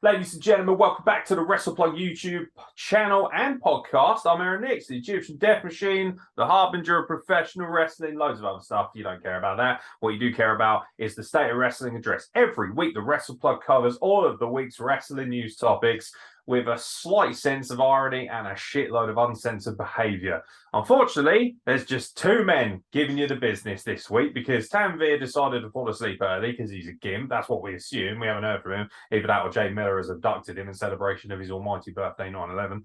Ladies and gentlemen, welcome back to the Wrestle YouTube channel and podcast. I'm Aaron Nix, the Egyptian Death Machine, the harbinger of professional wrestling, loads of other stuff. You don't care about that. What you do care about is the state of wrestling address. Every week, the Wrestle Plug covers all of the week's wrestling news topics with a slight sense of irony and a shitload of uncensored behavior. Unfortunately, there's just two men giving you the business this week because Tanvir decided to fall asleep early because he's a gimp. That's what we assume. We haven't heard from him. Either that or Jay Miller has abducted him in celebration of his almighty birthday, 9/11.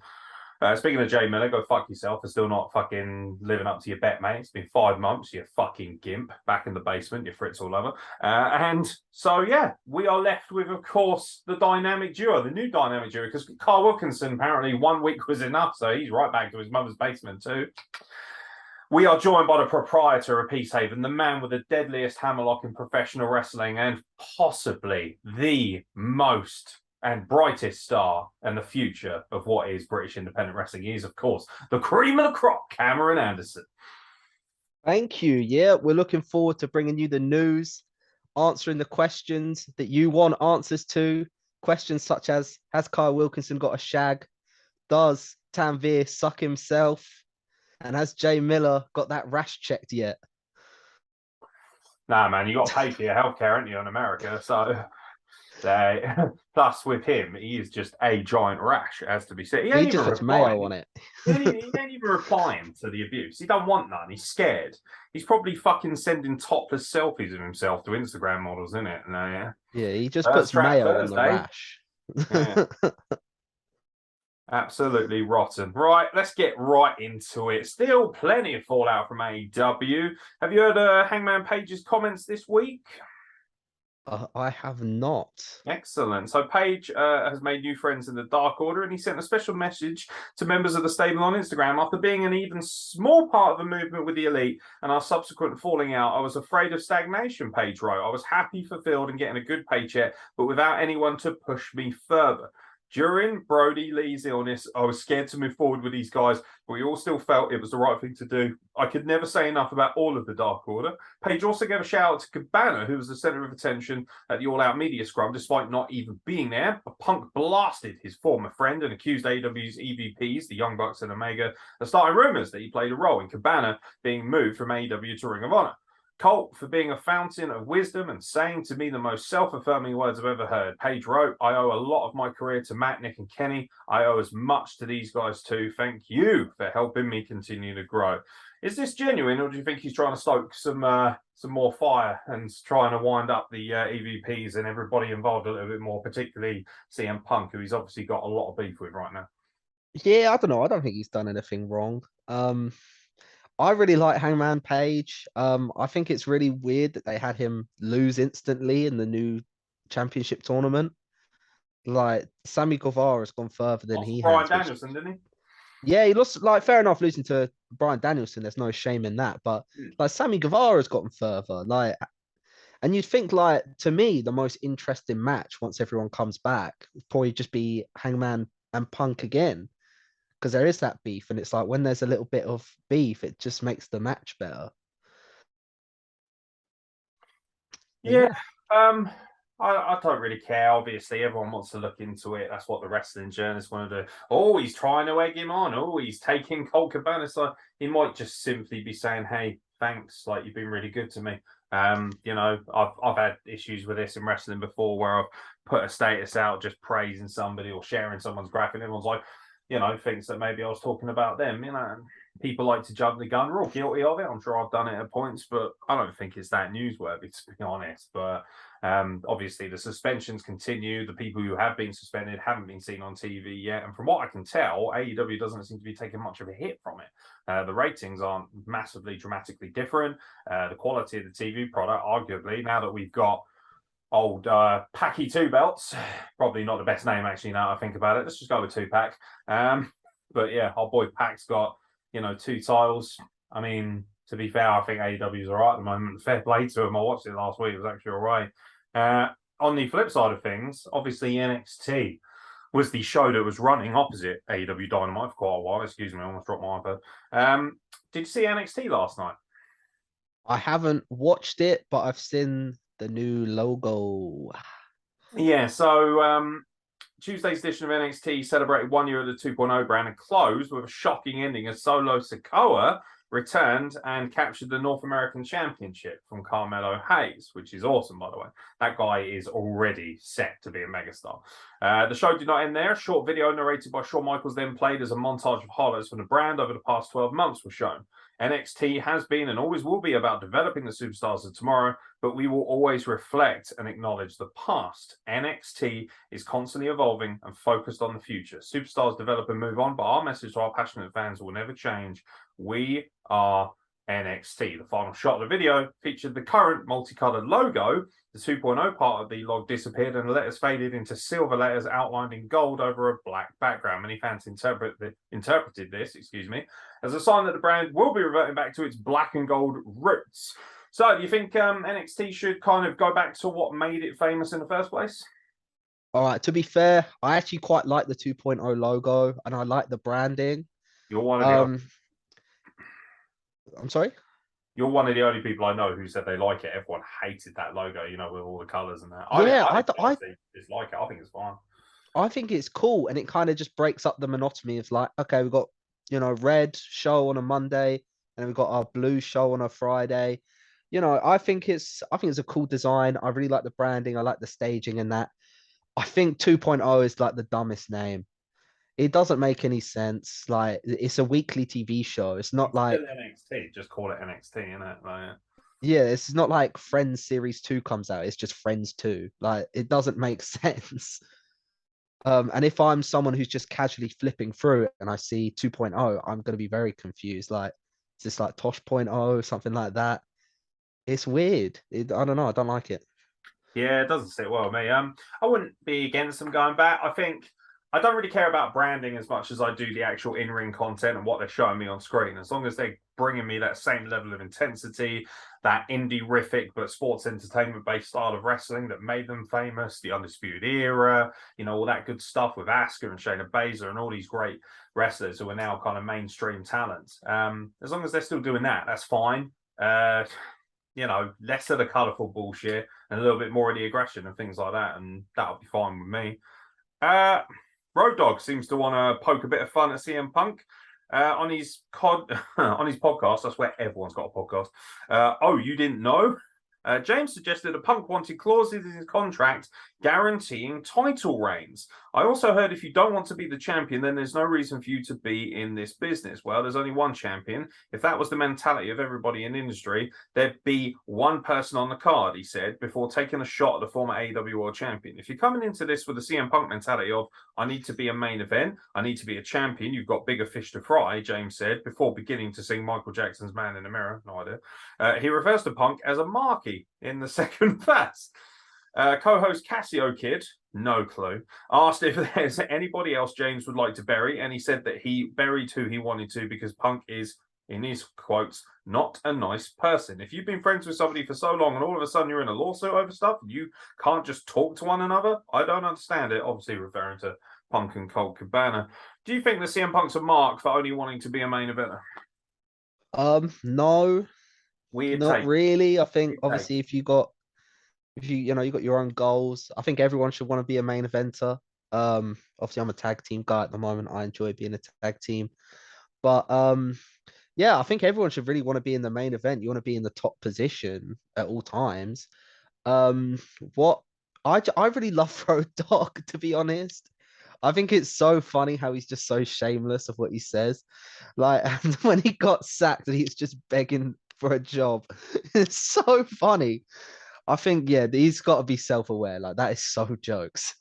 Speaking of Jay Miller, go fuck yourself for still not fucking living up to your bet, mate. It's been 5 months, you fucking gimp, back in the basement, you Fritz all over. And so, yeah, we are left with, of course, the dynamic duo, the new dynamic duo, because Carl Wilkinson, apparently 1 week was enough, so he's right back to his mother's basement too. We are joined by the proprietor of Peacehaven, the man with the deadliest hammerlock in professional wrestling, and possibly the most and brightest star and the future of what is British independent wrestling. He is, of course, the cream of the crop, Cameron Anderson. Thank you. Yeah, we're looking forward to bringing you the news, answering the questions that you want answers to. Questions such as, has Kyle Wilkinson got a shag? Does Tanvir suck himself? And has Jay Miller got that rash checked yet? Nah, man, you got to pay for your healthcare, haven't you, in America? So... thus, with him, he is just a giant rash, as to be said. He just puts mayo on it. he ain't even replying to the abuse. He don't want none. He's scared. He's probably fucking sending topless selfies of himself to Instagram models, isn't it? No, yeah, he just puts mayo on the rash. Yeah. Absolutely rotten. Right, let's get right into it. Still plenty of fallout from AEW. Have you heard Hangman Pages' comments this week? I have not. Excellent. So Page has made new friends in the Dark Order, and he sent a special message to members of the stable on Instagram. After being an even small part of the movement with the Elite and our subsequent falling out, I was afraid of stagnation, Page wrote. I was happy, fulfilled, and getting a good paycheck, but without anyone to push me further. During Brody Lee's illness, I was scared to move forward with these guys, but we all still felt it was the right thing to do. I could never say enough about all of the Dark Order. Page also gave a shout out to Cabana, who was the center of attention at the all-out media scrum, despite not even being there. Punk blasted his former friend and accused AEW's EVPs, the Young Bucks and Omega, of starting rumors that he played a role in Cabana being moved from AEW to Ring of Honor. Colt for being a fountain of wisdom and saying to me the most self-affirming words I've ever heard. Page wrote, I owe a lot of my career to Matt, Nick, and Kenny. I owe as much to these guys too. Thank you for helping me continue to grow. Is this genuine, or do you think he's trying to stoke some more fire and trying to wind up the EVPs and everybody involved a little bit more, particularly CM Punk, who he's obviously got a lot of beef with right now? Yeah, I don't know. I don't think he's done anything wrong. I really like Hangman Page. I think it's really weird that they had him lose instantly in the new championship tournament. Like, Sammy Guevara has gone further than he has. Bryan Danielson, didn't he? Yeah, he lost, like, fair enough, losing to Bryan Danielson. There's no shame in that. But, like, Sammy Guevara has gotten further. Like, and you'd think, like, to me, the most interesting match once everyone comes back would probably just be Hangman and Punk again. Because there is that beef, and it's like when there's a little bit of beef, it just makes the match better. Yeah. I don't really care. Obviously, everyone wants to look into it. That's what the wrestling journalists want to do. Oh, he's trying to egg him on. Oh, he's taking Colt Cabana. So he might just simply be saying, hey, thanks. Like, you've been really good to me. You know, I've had issues with this in wrestling before where I've put a status out just praising somebody or sharing someone's graphic. Everyone's like, you know, thinks that maybe I was talking about them. You know, people like to jump the gun. We're all guilty of it. I'm sure I've done it at points, but I don't think it's that newsworthy, to be honest. But obviously, the suspensions continue. The people who have been suspended haven't been seen on TV yet. And from what I can tell, AEW doesn't seem to be taking much of a hit from it. The ratings aren't massively, dramatically different. The quality of the TV product, arguably, now that we've got old Packy Two Belts, probably not the best name actually now I think about it. Let's just go with Two-Pack. But yeah, our boy Pac's got, you know, 2 titles. I mean, to be fair, I think AEW's all right at the moment. Fair play to him. I watched it last week. It was actually all right. On the flip side of things, obviously NXT was the show that was running opposite AEW Dynamite for quite a while. Excuse me, I almost dropped my iPad. Did you see NXT last night? I haven't watched it, but I've seen the new logo. Yeah, so Tuesday's edition of NXT celebrated 1 year of the 2.0 brand and closed with a shocking ending as Solo Sikoa returned and captured the North American Championship from Carmelo Hayes, which is awesome, by the way. That guy is already set to be a megastar. The show did not end there. A short video narrated by Shawn Michaels then played as a montage of highlights from the brand over the past 12 months was shown. NXT has been and always will be about developing the superstars of tomorrow, but we will always reflect and acknowledge the past. NXT is constantly evolving and focused on the future. Superstars develop and move on, but our message to our passionate fans will never change. We are NXT. The final shot of the video featured the current multicolored logo. The 2.0 part of the log disappeared and the letters faded into silver letters outlined in gold over a black background. Many fans interpreted this, as a sign that the brand will be reverting back to its black and gold roots. So, do you think NXT should kind of go back to what made it famous in the first place? All right, to be fair, I actually quite like the 2.0 logo and I like the branding. You're one of the I'm sorry? You're one of the only people I know who said they like it. Everyone hated that logo, with all the colours and that. Yeah, I just like it. I think it's fine. I think it's cool, and it kind of just breaks up the monotony of like, okay, we've got red show on a Monday, and then we've got our blue show on a Friday. I think it's a cool design. I really like the branding. I like the staging and that. I think 2.0 is like the dumbest name. It doesn't make any sense. Like, it's a weekly TV show. It's not like NXT. Just call it NXT, innit? yeah, it's not like Friends Series 2 comes out. It's just Friends 2. Like, it doesn't make sense. And if I'm someone who's just casually flipping through it and I see 2.0, I'm going to be very confused. Like, is this like Tosh.0, something like that? It's weird. I don't know. I don't like it. Yeah, it doesn't sit well with me. I wouldn't be against them going back. I think I don't really care about branding as much as I do the actual in-ring content and what they're showing me on screen. As long as they're bringing me that same level of intensity, that indie-rific but sports entertainment-based style of wrestling that made them famous, the Undisputed Era, all that good stuff with Asuka and Shayna Baszler and all these great wrestlers who are now kind of mainstream talents. As long as they're still doing that, that's fine. Less of the colourful bullshit and a little bit more of the aggression and things like that, and that'll be fine with me. Road Dogg seems to want to poke a bit of fun at CM Punk on his on his podcast. That's where everyone's got a podcast. Oh, you didn't know? James suggested a Punk wanted clauses in his contract guaranteeing title reigns. I also heard if you don't want to be the champion, then there's no reason for you to be in this business. Well, there's only one champion. If that was the mentality of everybody in the industry, there'd be one person on the card, he said, before taking a shot at the former AEW World Champion. If you're coming into this with the CM Punk mentality of, I need to be a main event, I need to be a champion, you've got bigger fish to fry, James said, before beginning to sing Michael Jackson's Man in the Mirror. No idea. He refers to Punk as a marquee in the second verse. Co-host Cassio Kid, no clue, asked if there's anybody else James would like to bury, and he said that he buried who he wanted to because Punk is, in his quotes, not a nice person. If you've been friends with somebody for so long and all of a sudden you're in a lawsuit over stuff, you can't just talk to one another, I don't understand it, obviously referring to Punk and Colt Cabana. Do you think that CM Punk's a mark for only wanting to be a main eventer? No, Weird not take. really. I think Weird obviously if you got your own goals, I think everyone should want to be a main eventer. Obviously I'm a tag team guy at the moment. I enjoy being a tag team. But yeah, I think everyone should really want to be in the main event. You want to be in the top position at all times. What I really love Road Dogg, to be honest. I think it's so funny how he's just so shameless of what he says. Like, and when he got sacked and he's just begging for a job, it's so funny. I think, yeah, he's got to be self-aware. Like, that is so jokes.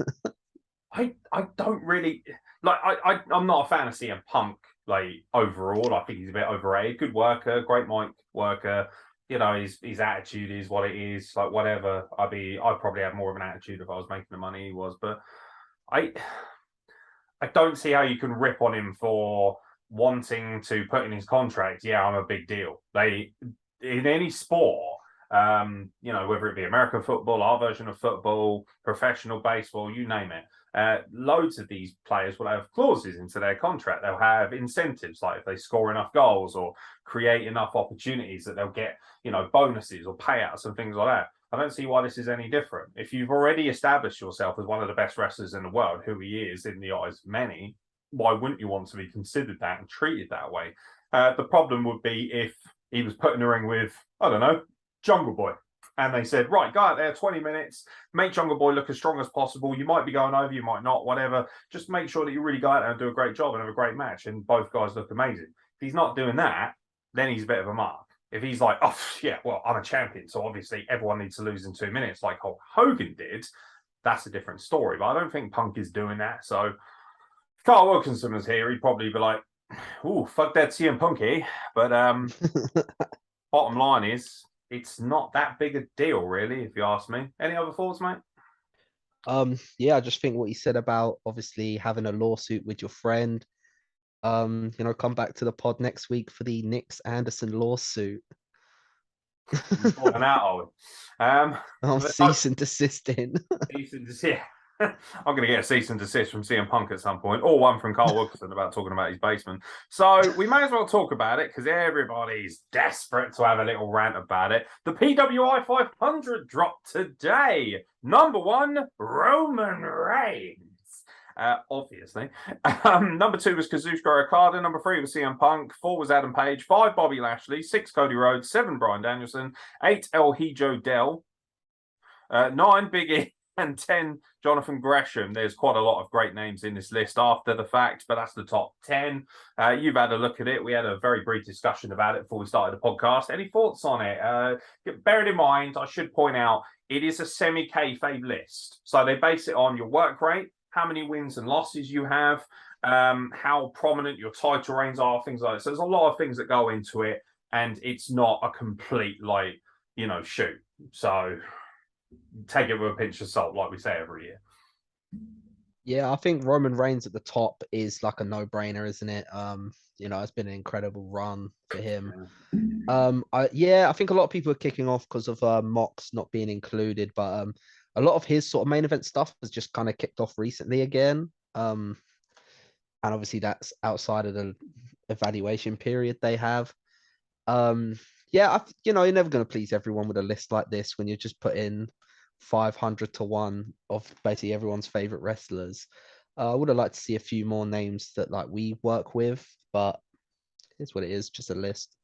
I don't really like. I'm not a fan of CM Punk. Like overall, I think he's a bit overrated. Good worker, great mic worker. His attitude is what it is. Like whatever. I'd probably have more of an attitude if I was making the money he was. But I don't see how you can rip on him for wanting to put in his contract. Yeah, I'm a big deal. In any sport. Whether it be American football, our version of football, professional baseball, you name it. loads of these players will have clauses into their contract. They'll have incentives, like if they score enough goals or create enough opportunities, that they'll get, bonuses or payouts and things like that. I don't see why this is any different. If you've already established yourself as one of the best wrestlers in the world, who he is in the eyes of many, why wouldn't you want to be considered that and treated that way? The problem would be if he was put in the ring with, I don't know, Jungle Boy. And they said, right, go out there 20 minutes, make Jungle Boy look as strong as possible. You might be going over, you might not, whatever. Just make sure that you really go out there and do a great job and have a great match. And both guys look amazing. If he's not doing that, then he's a bit of a mark. If he's like, oh, yeah, well, I'm a champion, so obviously everyone needs to lose in 2 minutes like Hulk Hogan did, that's a different story. But I don't think Punk is doing that. So if Carl Wilkinson was here, he'd probably be like, ooh, fuck that CM Punky. But bottom line is, it's not that big a deal, really, if you ask me. Any other thoughts, mate? Yeah, I just think what you said about obviously having a lawsuit with your friend. Come back to the pod next week for the Nix Anderson lawsuit. Falling out, I'm cease and desisting. Cease and desist. I'm going to get a cease and desist from CM Punk at some point, or one from Carl Wilkinson about talking about his basement. So we may as well talk about it because everybody's desperate to have a little rant about it. The PWI 500 dropped today. Number 1, Roman Reigns. Obviously. Number 2 was Kazuchika Okada. Number 3 was CM Punk. 4 was Adam Page. 5, Bobby Lashley. 6, Cody Rhodes. 7, Bryan Danielson. 8, El Hijo Del. 9, Big E. And 10, Jonathan Gresham. There's quite a lot of great names in this list after the fact, but that's the top 10. You've had a look at it. We had a very brief discussion about it before we started the podcast. Any thoughts on it? Bearing in mind, I should point out, it is a semi-kayfabe list. So they base it on your work rate, how many wins and losses you have, how prominent your title reigns are, things like that. So there's a lot of things that go into it, and it's not a complete, shoot. So take it with a pinch of salt, like we say every year. Yeah, I think Roman Reigns at the top is like a no-brainer, isn't it? It's been an incredible run for him. I think a lot of people are kicking off because of Mox not being included, but a lot of his sort of main event stuff has just kind of kicked off recently again. And obviously that's outside of the evaluation period they have. You're never going to please everyone with a list like this when you just put in 500 to 1 of basically everyone's favorite wrestlers. I would have liked to see a few more names that we work with, but it's what it is, just a list.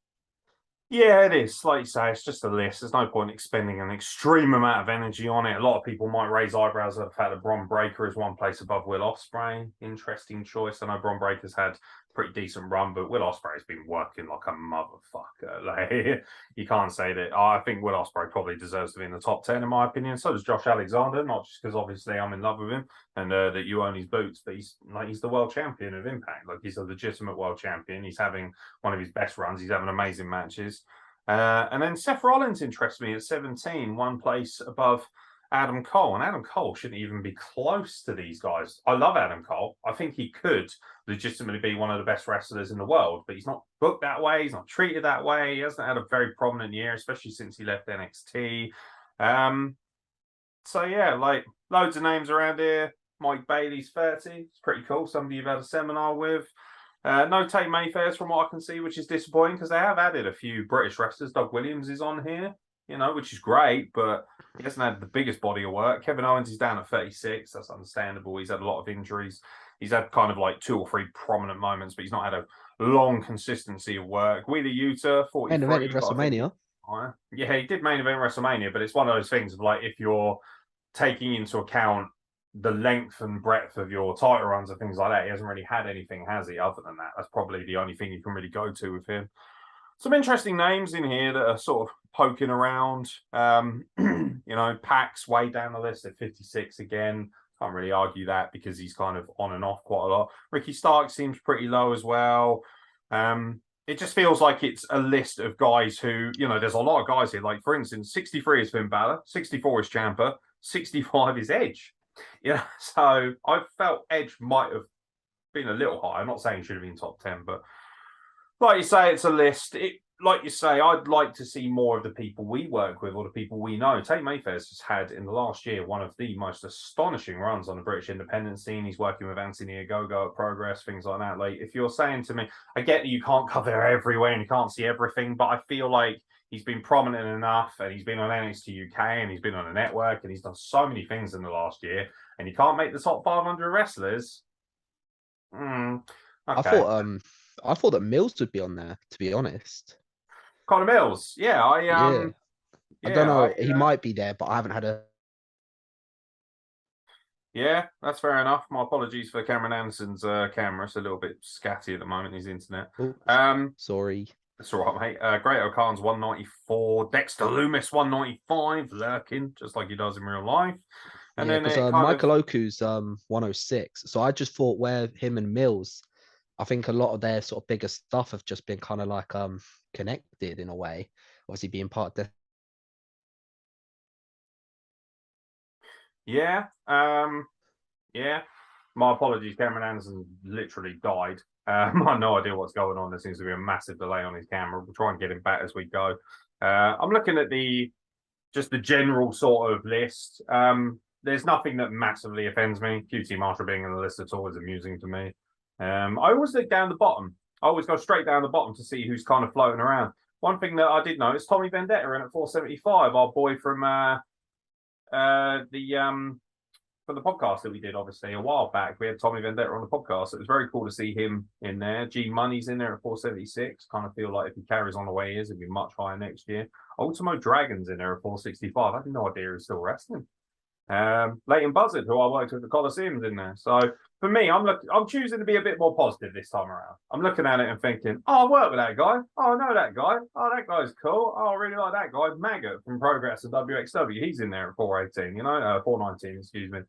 Yeah, it is. Like you say, it's just a list. There's no point expending an extreme amount of energy on it. A lot of people might raise eyebrows at the fact that Bron Breakker is one place above Will Ospreay. Interesting choice. I know Bron Breakker's had a pretty decent run, but Will Ospreay's been working like a motherfucker. You can't say that. I think Will Ospreay probably deserves to be in the top 10, in my opinion. So does Josh Alexander, not just because obviously I'm in love with him and that you own his boots, but he's the world champion of Impact. He's a legitimate world champion. He's having one of his best runs. He's having amazing matches. And then Seth Rollins interests me at 17, one place above Adam Cole. And Adam Cole shouldn't even be close to these guys. I love Adam Cole. I think he could legitimately be one of the best wrestlers in the world, but he's not booked that way. He's not treated that way. He hasn't had a very prominent year, especially since he left NXT. Loads of names around here. Mike Bailey's 30. It's pretty cool. Somebody you've had a seminar with. No Tate Mayfairs from what I can see, which is disappointing because they have added a few British wrestlers. Doug Williams is on here, which is great, but he hasn't had the biggest body of work. Kevin Owens is down at 36. That's understandable. He's had a lot of injuries. He's had kind of 2 or 3 prominent moments, but he's not had a long consistency of work. Wheeler Yuta, 43. And evented WrestleMania. Yeah, he did main event WrestleMania, but it's one of those things of if you're taking into account the length and breadth of your title runs and things like that, he hasn't really had anything, has he? Other than that, that's probably the only thing you can really go to with him. Some interesting names in here that are sort of poking around. Pax way down the list at 56 again. Can't really argue that because he's kind of on and off quite a lot. Ricky Stark seems pretty low as well. It just feels like it's a list of guys who, there's a lot of guys here. Like, for instance, 63 is Finn Balor, 64 is Ciampa, 65 is Edge. So I felt Edge might have been a little high. I'm not saying he should have been top 10, but like you say, it's a list. like you say, I'd like to see more of the people we work with or the people we know. Tate Mayfair's has had in the last year one of the most astonishing runs on the British independent scene. He's working with Anthony Ogogo at Progress, things like that. Like, if you're saying to me, I get that you can't cover everywhere and you can't see everything, but I feel like he's been prominent enough, and he's been on NXT UK, and he's been on a network, and he's done so many things in the last year, and you can't make the top 500 wrestlers. Okay. I thought that Mills would be on there, to be honest. Connor Mills, yeah, I don't know. He might be there, but I haven't had a. Yeah, that's fair enough. My apologies for Cameron Anderson's camera. It's a little bit scatty at the moment, his internet. Oops, sorry. That's all right, mate. Great O'Khan's 194. Dexter Loomis 195, lurking, just like he does in real life. And yeah, then because Michael Oku's 106. So I just thought where him and Mills, I think a lot of their sort of bigger stuff have just been kind of like connected in a way. Obviously being part of Yeah. Yeah. My apologies, Cameron Anderson literally died. I have no idea what's going on. There seems to be a massive delay on his camera. We'll try and get him back as we go. I'm looking at just the general sort of list. There's nothing that massively offends me. QT Marshall being in the list at all is amusing to me. I always look down the bottom. I always go straight down the bottom to see who's kind of floating around. One thing that I did notice, Tommy Vendetta in at 475, our boy from for the podcast that we did, obviously, a while back. We had Tommy Vendetta on the podcast. It was very cool to see him in there. G Money's in there at 476. Kind of feel like if he carries on the way he is, it'll be much higher next year. Ultimo Dragon's in there at 465. I had no idea he was still wrestling. Leighton Buzzard, who I worked with at the Coliseum's in there. So for me, I'm choosing to be a bit more positive this time around. I'm looking at it and thinking, oh, I work with that guy. Oh, I know that guy. Oh, that guy's cool. Oh, I really like that guy. Maggot from Progress and WXW. He's in there at 418, 419, excuse me.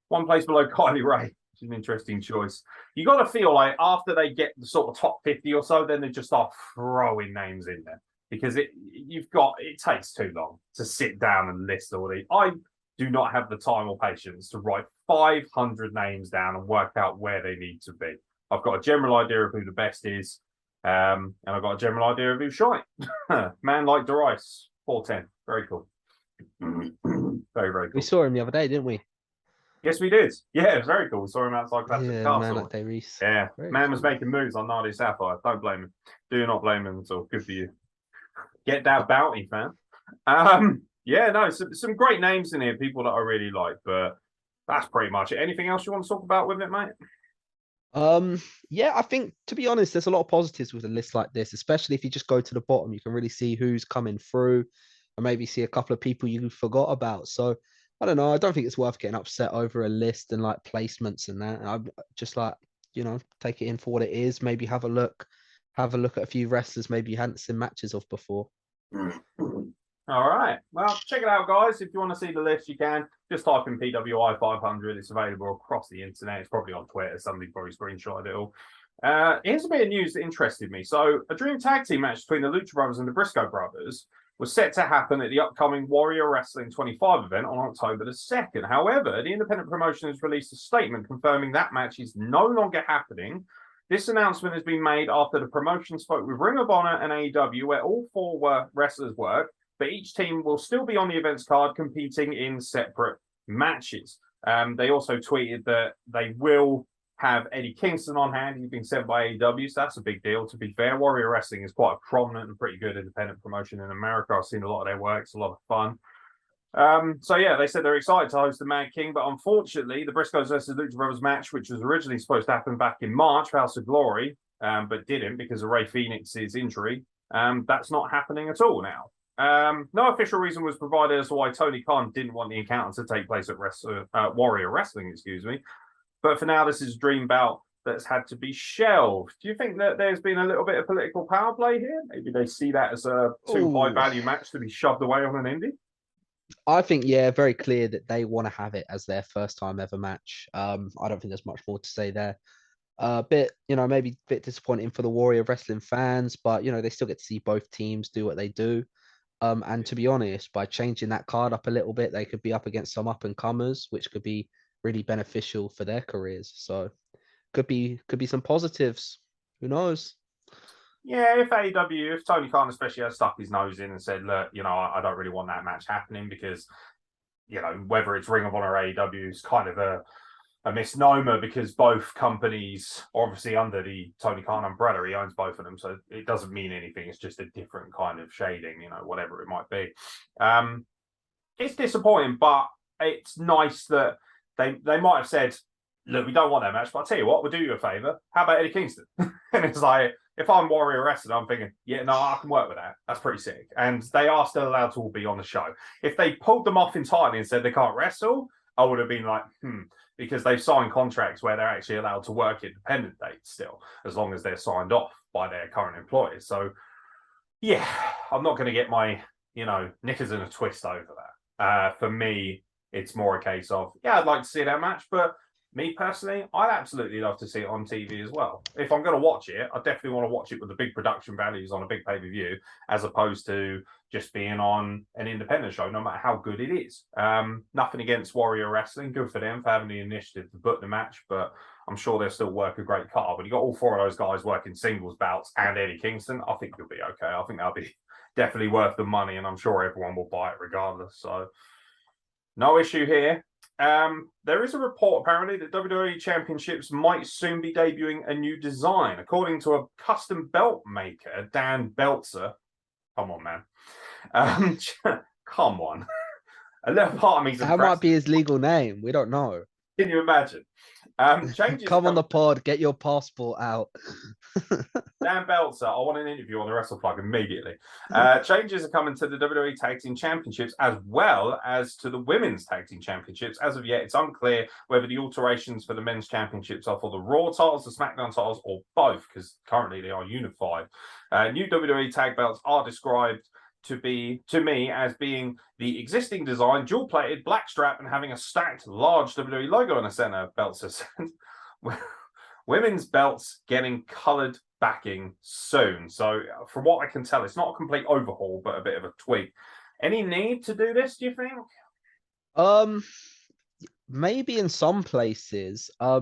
One place below Kylie Ray, which is an interesting choice. You got to feel like after they get the sort of top 50 or so, then they just start throwing names in there, because it takes too long to sit down and list all these. I do not have the time or patience to write 500 names down and work out where they need to be. I've got a general idea of who the best is, and I've got a general idea of who's shite. Man like DeRice, 410. Very cool. Very, very cool. We saw him the other day, didn't we? Yes, we did. Yeah, it was very cool. We saw him outside Classic Castle. Man like DeRice. Yeah, very man cool. was making moves on Nadia Sapphire. Don't blame him. Do not blame him at all. Good for you. Get that bounty, fam. Yeah, no, some great names in here, people that I really like, but that's pretty much it. Anything else you want to talk about with it, mate? Yeah, I think, to be honest, there's a lot of positives with a list like this, especially if you just go to the bottom. You can really see who's coming through and maybe see a couple of people you forgot about. So I don't know. I don't think it's worth getting upset over a list and like placements and that. I'm just like, take it in for what it is. Maybe have a look at a few wrestlers maybe you hadn't seen matches of before. All right. Well, check it out, guys. If you want to see the list, you can. Just type in PWI 500. It's available across the internet. It's probably on Twitter. Somebody probably screenshotted it all. Here's a bit of news that interested me. So, a dream tag team match between the Lucha Brothers and the Briscoe Brothers was set to happen at the upcoming Warrior Wrestling 25 event on October the 2nd. However, the independent promotion has released a statement confirming that match is no longer happening. This announcement has been made after the promotion spoke with Ring of Honor and AEW, where all four wrestlers work, but each team will still be on the events card competing in separate matches. They also tweeted that they will have Eddie Kingston on hand. He's been sent by AEW, so that's a big deal. To be fair, Warrior Wrestling is quite a prominent and pretty good independent promotion in America. I've seen a lot of their work. It's a lot of fun. So yeah, they said they're excited to host the Mad King, but unfortunately, the Briscoes versus Lucha Brothers match, which was originally supposed to happen back in March, House of Glory, but didn't because of Rey Fenix's injury, that's not happening at all now. No official reason was provided as to why Tony Khan didn't want the encounter to take place at Warrior Wrestling, excuse me. But for now, this is a dream bout that's had to be shelved. Do you think that there's been a little bit of political power play here? Maybe they see that as a too high value match to be shoved away on an indie? I think, yeah, very clear that they want to have it as their first time ever match. I don't think there's much more to say there. Maybe a bit disappointing for the Warrior Wrestling fans, but, they still get to see both teams do what they do. And to be honest, by changing that card up a little bit, they could be up against some up and comers, which could be really beneficial for their careers. So could be some positives. Who knows? Yeah, if AEW, if Tony Khan especially has stuck his nose in and said, look, I don't really want that match happening because, whether it's Ring of Honor or AEW is kind of a misnomer because both companies are obviously under the Tony Khan umbrella. He owns both of them, so it doesn't mean anything. It's just a different kind of shading, whatever it might be. It's disappointing, but it's nice that they might have said, look, we don't want that match, but I'll tell you what, we'll do you a favor. How about Eddie Kingston? And it's like, if I'm Warrior Wrestling, I'm thinking, yeah, no, I can work with that. That's pretty sick. And they are still allowed to all be on the show. If they pulled them off entirely and said they can't wrestle, I would have been like, because they've signed contracts where they're actually allowed to work independent dates still, as long as they're signed off by their current employers. So, yeah, I'm not going to get my, knickers in a twist over that. For me, it's more a case of, yeah, I'd like to see that match, but me personally, I'd absolutely love to see it on TV as well. If I'm going to watch it, I definitely want to watch it with the big production values on a big pay-per-view, as opposed to just being on an independent show, no matter how good it is. Nothing against Warrior Wrestling. Good for them for having the initiative to book the match, but I'm sure they'll still work a great card. But you got all four of those guys working singles bouts and Eddie Kingston. I think you'll be okay. I think that'll be definitely worth the money, and I'm sure everyone will buy it regardless. So no issue here. There is a report apparently that WWE Championships might soon be debuting a new design, according to a custom belt maker, Dan Belzer. Come on, man. Come on. A little part of me. That might be his legal name. We don't know. Can you imagine? Changes Come on the pod, get your passport out. Dan Belzer, I want an interview on the Wrestle Plug immediately. Changes are coming to the WWE Tag Team Championships as well as to the Women's Tag Team Championships. As of yet, it's unclear whether the alterations for the Men's Championships are for the Raw titles, the SmackDown titles, or both, because currently they are unified. New WWE tag belts are described to me as being the existing design, dual-plated, black strap, and having a stacked large WWE logo in the center. Belzer said. Women's belts getting coloured backing soon. So from what I can tell, it's not a complete overhaul, but a bit of a tweak. Any need to do this, do you think? Maybe in some places. I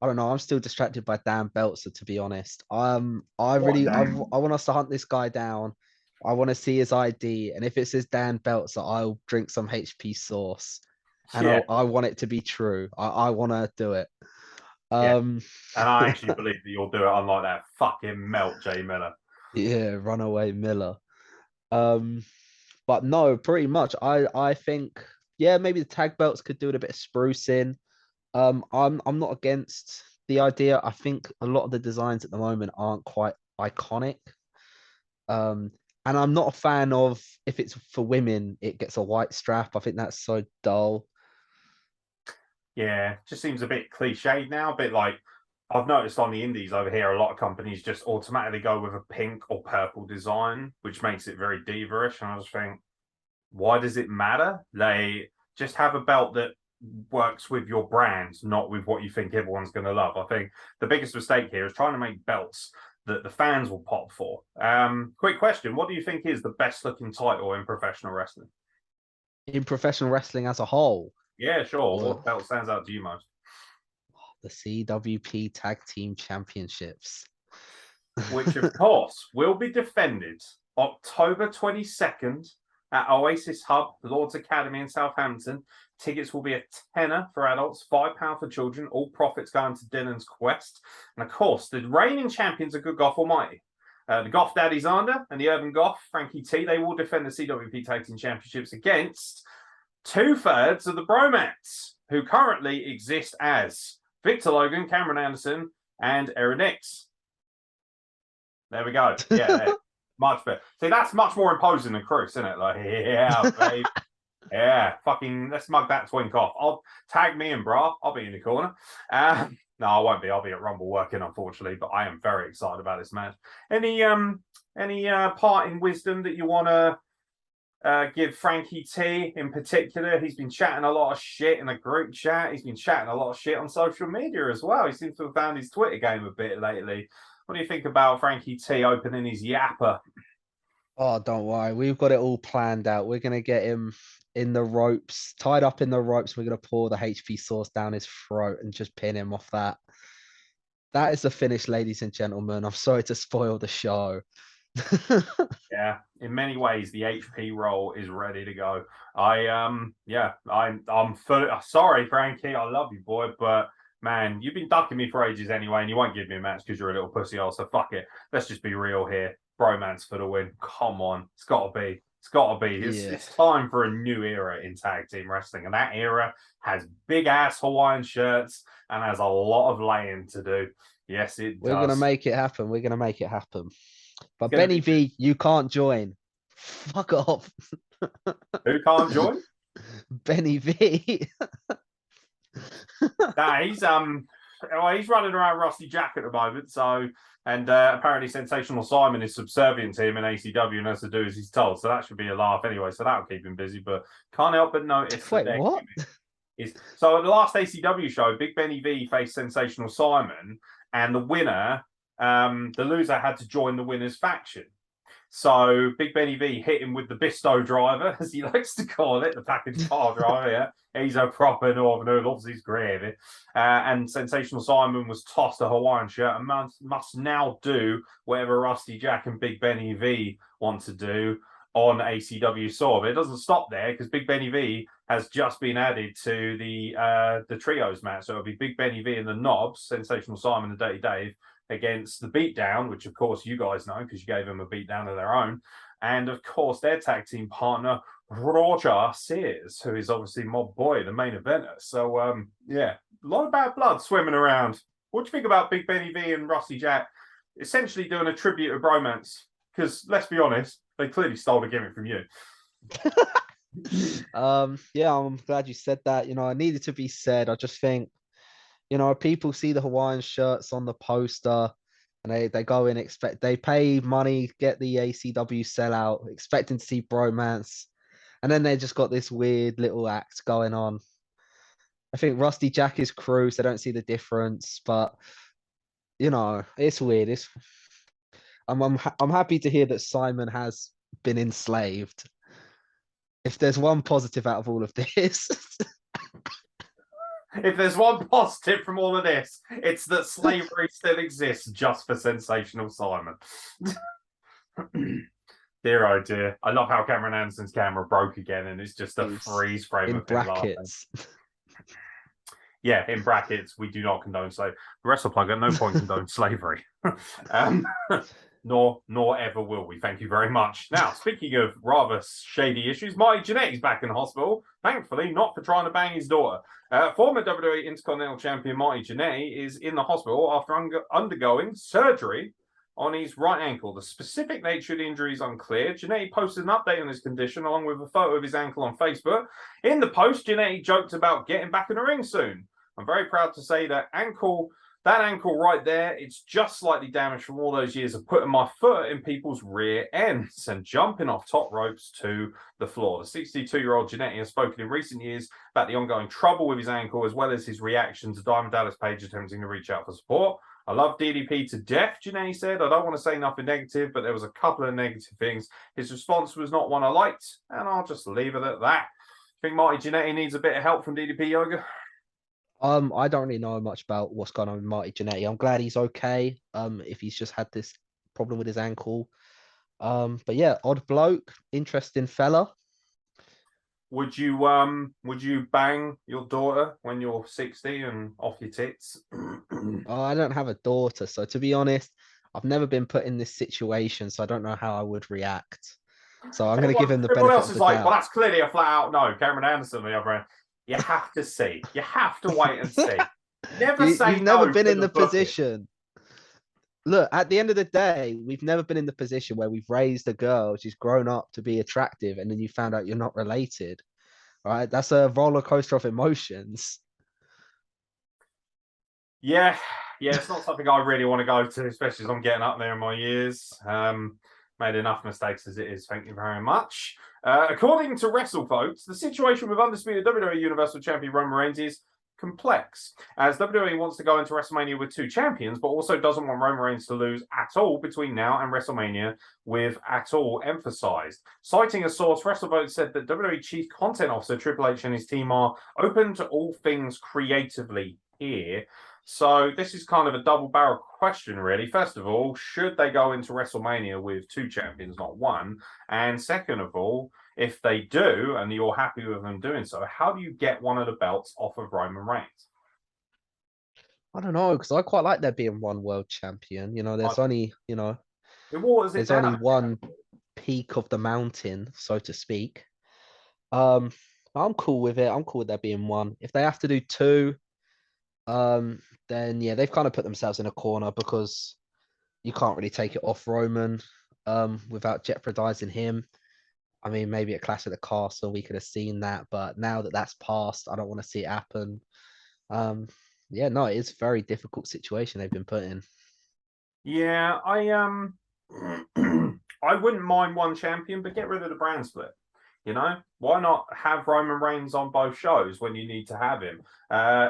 don't know. I'm still distracted by Dan Belzer, to be honest. I want us to hunt this guy down. I want to see his ID, and if it says Dan Belzer, I'll drink some HP sauce, and yeah. I want it to be true. I want to do it. And I actually believe that you'll do it, unlike that fucking melt Jay Miller. Yeah, runaway Miller. But no, pretty much. I think, yeah, maybe the tag belts could do it a bit of sprucing. I'm not against the idea. I think a lot of the designs at the moment aren't quite iconic. And I'm not a fan of, if it's for women, it gets a white strap. I think that's so dull. Yeah, just seems a bit cliched now. A bit like I've noticed on the indies over here, a lot of companies just automatically go with a pink or purple design, which makes it very diva-ish. And I just think, why does it matter? They just have a belt that works with your brand, not with what you think everyone's going to love. I think the biggest mistake here is trying to make belts that the fans will pop for. Quick question. What do you think is the best looking title in professional wrestling? In professional wrestling as a whole? Yeah, sure. What belt stands out to you most? The CWP Tag Team Championships. Which, of course, will be defended October 22nd at Oasis Hub, Lord's Academy in Southampton. Tickets will be a tenner for adults, £5 for children. All profits going to Dylan's Quest. And, of course, the reigning champions are Good Goth Almighty. The Goth Daddy Zander and the Urban Goth, Frankie T, they will defend the CWP Tag Team Championships against 2/3 of the Bromats, who currently exist as Victor Logan, Cameron Anderson, and Aaron X. There we go. Yeah, much better. See, that's much more imposing than Cruz, isn't it? Like, yeah, babe. Yeah, fucking, let's mug that twink off. I'll tag me and bra. I'll be in the corner. No, I won't be. I'll be at Rumble working, unfortunately, but I am very excited about this match. Any parting wisdom that you want to give Frankie T in particular? He's been chatting a lot of shit in a group chat. He's been chatting a lot of shit on social media as well. He seems to have found his Twitter game a bit lately. What do you think about Frankie T opening his yapper? Oh, don't worry. We've got it all planned out. We're going to get him in the ropes, tied up in the ropes. We're going to pour the HP sauce down his throat and just pin him off that. That is the finish, ladies and gentlemen. I'm sorry to spoil the show. Yeah, in many ways, the HP roll is ready to go. I'm sorry, Frankie. I love you, boy, but man, you've been ducking me for ages anyway, and you won't give me a match because you're a little pussy hole. So fuck it. Let's just be real here. Bromance for the win. Come on, it's got to be. It's got to be. It's time for a new era in tag team wrestling, and that era has big ass Hawaiian shirts and has a lot of laying to do. Yes, it We're does. gonna make it happen. We're gonna make it happen. But Benny V, you can't join. Fuck off. Who can't join? Benny V. Nah, he's running around Rusty Jack at the moment. So, and apparently Sensational Simon is subservient to him in ACW and has to do as he's told. So that should be a laugh anyway. So that'll keep him busy. But can't help but notice. Wait, what? So at the last ACW show, Big Benny V faced Sensational Simon, and the winner, the loser, had to join the winner's faction. So Big Benny V hit him with the Bisto driver, as he likes to call it, the package car driver. Yeah, he's a proper Northern, loves his gravy. And Sensational Simon was tossed a Hawaiian shirt and must now do whatever Rusty Jack and Big Benny V want to do on ACW soil. But it doesn't stop there because Big Benny V has just been added to the trios match. So it'll be Big Benny V and the Knobs, Sensational Simon and Dirty Dave, against the Beatdown, which of course you guys know because you gave them a beatdown of their own, and of course their tag team partner Roger Sears, who is obviously Mob Boy, the main eventer. So yeah, a lot of bad blood swimming around. What do you think about Big Benny V and Rusty Jack essentially doing a tribute to Bromance? Because let's be honest, they clearly stole the gimmick from you. Yeah, I'm glad you said that. You know, it needed to be said. I just think, you know, people see the Hawaiian shirts on the poster and they go in, they pay money, get the ACW sellout, expecting to see Bromance. And then they just got this weird little act going on. I think Rusty Jack is crew, so they don't see the difference. But, you know, it's weird. I'm happy to hear that Simon has been enslaved. If there's one positive out of all of this. If there's one positive from all of this, it's that slavery still exists just for Sensational Simon. Dear oh dear. I love how Cameron Anderson's camera broke again and it's just a freeze frame of brackets. Yeah, in brackets, we do not condone slavery. The Wrestle Plug at no point condone slavery. Nor ever will we. Thank you very much. Now, speaking of rather shady issues, Marty Jannetty's back in hospital. Thankfully, not for trying to bang his daughter. Former WWE Intercontinental Champion Marty Jannetty is in the hospital after undergoing surgery on his right ankle. The specific nature of the injury is unclear. Jannetty posted an update on his condition along with a photo of his ankle on Facebook. In the post, Jannetty joked about getting back in the ring soon. I'm very proud to say that ankle right there, it's just slightly damaged from all those years of putting my foot in people's rear ends and jumping off top ropes to the floor. The 62-year-old Jannetty has spoken in recent years about the ongoing trouble with his ankle, as well as his reaction to Diamond Dallas Page attempting to reach out for support. I love DDP to death, Jannetty said. I don't want to say nothing negative, but there was a couple of negative things. His response was not one I liked, and I'll just leave it at that. Think Marty Jannetty needs a bit of help from DDP Yoga? I don't really know much about what's going on with Marty Jannetty. I'm glad he's okay. If he's just had this problem with his ankle. But yeah, odd bloke, interesting fella. Would you bang your daughter when you're 60 and off your tits? Oh, I don't have a daughter, so to be honest, I've never been put in this situation, so I don't know how I would react. So I'm going to give him the benefit Everyone else of is the like, doubt. well, that's clearly a flat out no. Cameron Anderson, the other end. You have to see. You have to wait and see. You've never been in the position. Look, at the end of the day, we've never been in the position where we've raised a girl, she's grown up to be attractive, and then you found out you're not related. Right? That's a roller coaster of emotions. Yeah, it's not something I really want to go to, especially as I'm getting up there in my years. Made enough mistakes as it is. Thank you very much. According to Wrestle, folks, the situation with undisputed WWE Universal Champion Roman Reigns is complex, as WWE wants to go into WrestleMania with two champions, but also doesn't want Roman Reigns to lose at all between now and WrestleMania, with at all emphasized. Citing a source, WrestleVote said that WWE Chief Content Officer Triple H and his team are open to all things creatively here. So this is kind of a double barrel question, really. First of all, should they go into WrestleMania with 2 champions, not 1? And second of all, if they do, and you're happy with them doing so, how do you get one of the belts off of Roman Reigns? I don't know, because I quite like there being one world champion. There's only, It waters it there's only down. one peak of the mountain, so to speak. Um, I'm cool with it. I'm cool with there being one. If they have to do 2, then yeah, they've kind of put themselves in a corner because you can't really take it off Roman, without jeopardizing him. I mean, maybe at Clash of the Castle we could have seen that, but now that that's passed, I don't want to see it happen. Um, yeah, no, it's a very difficult situation they've been put in. Yeah, I wouldn't mind one champion, but get rid of the brand split. Why not have Roman Reigns on both shows when you need to have him?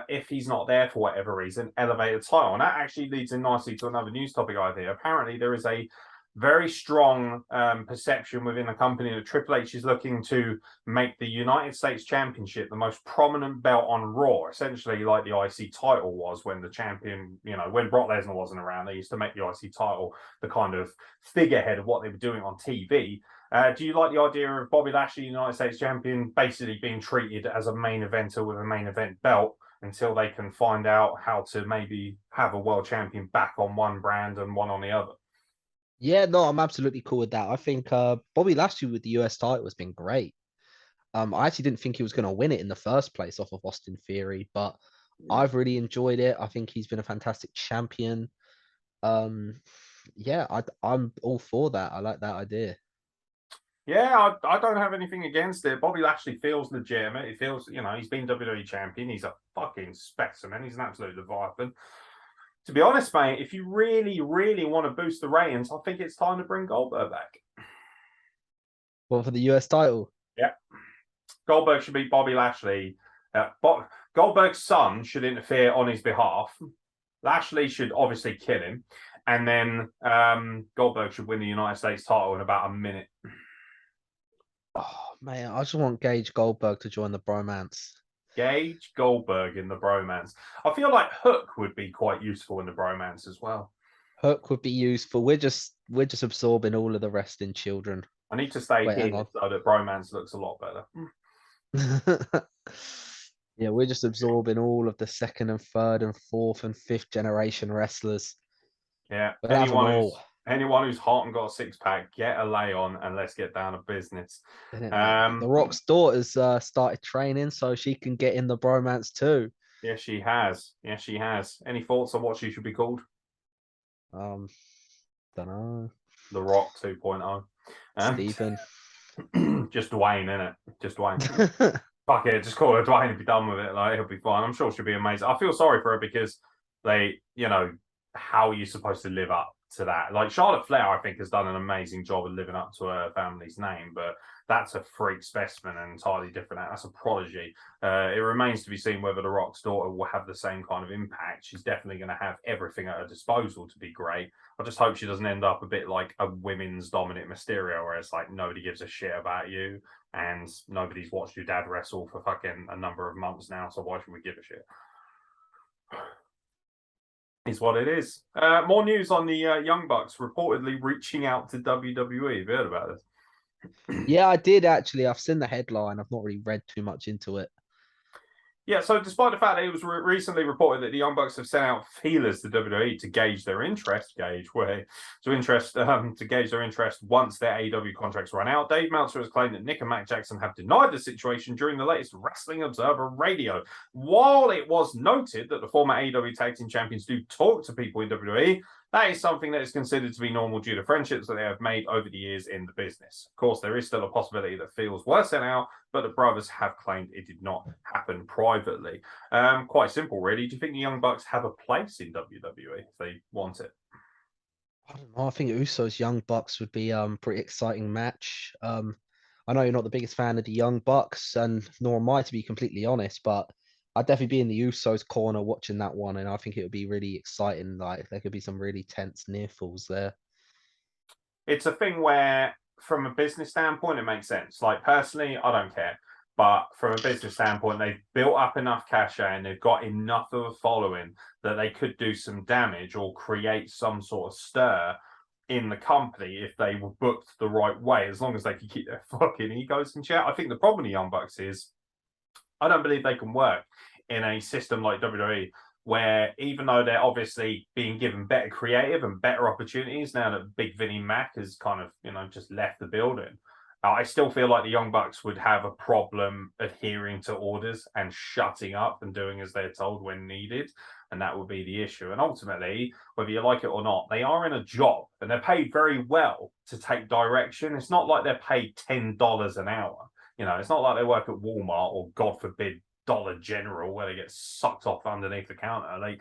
If he's not there for whatever reason, elevate the title. And that actually leads in nicely to another news topic idea. Apparently, there is a very strong perception within the company that Triple H is looking to make the United States Championship the most prominent belt on Raw, essentially like the IC title was when the champion, when Brock Lesnar wasn't around, they used to make the IC title the kind of figurehead of what they were doing on TV. Do you like the idea of Bobby Lashley, United States Champion, basically being treated as a main eventer with a main event belt until they can find out how to maybe have a world champion back on one brand and one on the other? Yeah, no, I'm absolutely cool with that. I think Bobby Lashley with the US title has been great. I actually didn't think he was going to win it in the first place off of Austin Theory, but I've really enjoyed it. I think he's been a fantastic champion. Um, yeah, I'm all for that. I like that idea. Yeah, I don't have anything against it. Bobby Lashley feels legitimate. He feels, he's been WWE champion. He's a fucking specimen. He's an absolute Leviathan. To be honest, mate, if you really, really want to boost the ratings, I think it's time to bring Goldberg back. Well, for the US title. Yeah. Goldberg should beat Bobby Lashley. Goldberg's son should interfere on his behalf. Lashley should obviously kill him. And then Goldberg should win the United States title in about a minute. Oh man, I just want Gage Goldberg to join the bromance. Gage Goldberg in the bromance. I feel like Hook would be quite useful in the bromance as well. Hook would be useful. We're just absorbing all of the resting children. I need to stay Wait, hang here on. so that bromance looks a lot better. Yeah, we're just absorbing all of the second and third and fourth and fifth generation wrestlers. Yeah. We'll have them all. Anyone who's hot and got a 6-pack, get a lay on and let's get down to business. The Rock's daughter's started training so she can get in the bromance too. Yes, she has. Yes, she has. Any thoughts on what she should be called? Don't know. The Rock 2.0. Stephen. Just Dwayne, innit? Just Dwayne. Fuck it, just call her Dwayne and be done with it. Like, he'll be fine. I'm sure she'll be amazing. I feel sorry for her because how are you supposed to live up to that? Like Charlotte Flair, I think, has done an amazing job of living up to her family's name, but that's a freak specimen and entirely different. That's a prodigy. It remains to be seen whether The Rock's daughter will have the same kind of impact. She's definitely going to have everything at her disposal to be great. I just hope she doesn't end up a bit like a women's Dominic Mysterio, where it's like nobody gives a shit about you and nobody's watched your dad wrestle for fucking a number of months now, so why should we give a shit? Is what it is. More news on the Young Bucks reportedly reaching out to WWE. Have you heard about this? Yeah, I did actually. I've seen the headline. I've not really read too much into it. Yeah, so despite the fact that it was recently reported that the Young Bucks have sent out feelers to WWE to gauge their interest, to gauge their interest once their AEW contracts run out, Dave Meltzer has claimed that Nick and Matt Jackson have denied the situation during the latest Wrestling Observer Radio. While it was noted that the former AEW Tag Team Champions do talk to people in WWE, that is something that is considered to be normal due to friendships that they have made over the years in the business. Of course, there is still a possibility that feelers were sent out, but the brothers have claimed it did not happen privately. Quite simple, really. Do you think the Young Bucks have a place in WWE if they want it? I don't know. I think Usos Young Bucks would be pretty exciting match. I know you're not the biggest fan of the Young Bucks, and nor am I, to be completely honest, but I'd definitely be in the Usos corner watching that one, and I think it would be really exciting. Like there could be some really tense near falls there. It's a thing where, from a business standpoint, it makes sense. Like personally, I don't care. But from a business standpoint, they've built up enough cachet and they've got enough of a following that they could do some damage or create some sort of stir in the company if they were booked the right way, as long as they could keep their fucking egos in check. I think the problem with Young Bucks is I don't believe they can work in a system like WWE where even though they're obviously being given better creative and better opportunities now that Big Vinnie Mac has kind of, just left the building, I still feel like the Young Bucks would have a problem adhering to orders and shutting up and doing as they're told when needed. And that would be the issue. And ultimately, whether you like it or not, they are in a job and they're paid very well to take direction. It's not like they're paid $10 an hour. It's not like they work at Walmart or, God forbid, Dollar General where they get sucked off underneath the counter.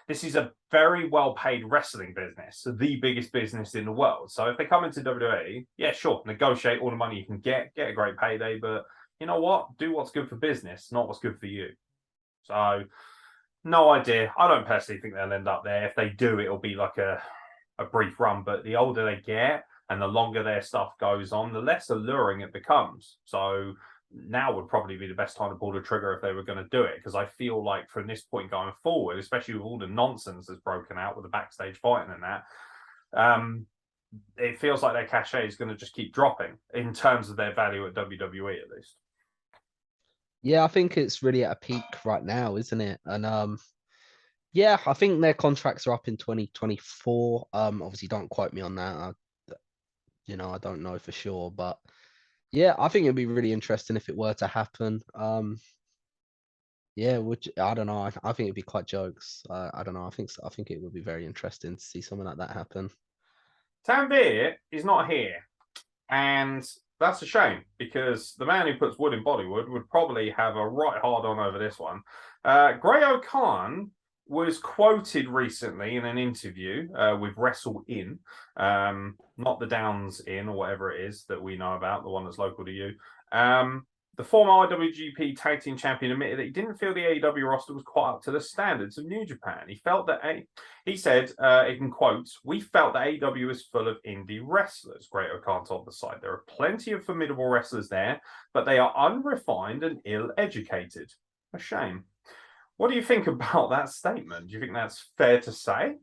This is a very well-paid wrestling business, the biggest business in the world. So if they come into WWE, yeah, sure, negotiate all the money you can get a great payday, but you know what? Do what's good for business, not what's good for you. So, no idea. I don't personally think they'll end up there. If they do, it'll be like a brief run. But the older they get and the longer their stuff goes on, the less alluring it becomes. So now would probably be the best time to pull the trigger if they were going to do it, because I feel like from this point going forward, especially with all the nonsense that's broken out with the backstage fighting and that, it feels like their cachet is going to just keep dropping in terms of their value at WWE at least. Yeah, I think it's really at a peak right now, isn't it? And yeah, I think their contracts are up in 2024. Obviously, don't quote me on that. I don't know for sure, but yeah, I think it'd be really interesting if it were to happen. Yeah, which I don't know. I think it'd be quite jokes. I don't know. I think it would be very interesting to see something like that happen. Tanvir is not here, and that's a shame because the man who puts wood in Bollywood would probably have a right hard on over this one. Great-O-Khan was quoted recently in an interview with Wrestle In, not the Downs Inn or whatever it is that we know about, the one that's local to you. The former IWGP Tag Team Champion admitted that he didn't feel the AEW roster was quite up to the standards of New Japan. He felt that he said, in quotes, "We felt that AEW is full of indie wrestlers." Great-O-Khan told the site, "There are plenty of formidable wrestlers there, but they are unrefined and ill-educated." A shame. What do you think about that statement? Do you think that's fair to say?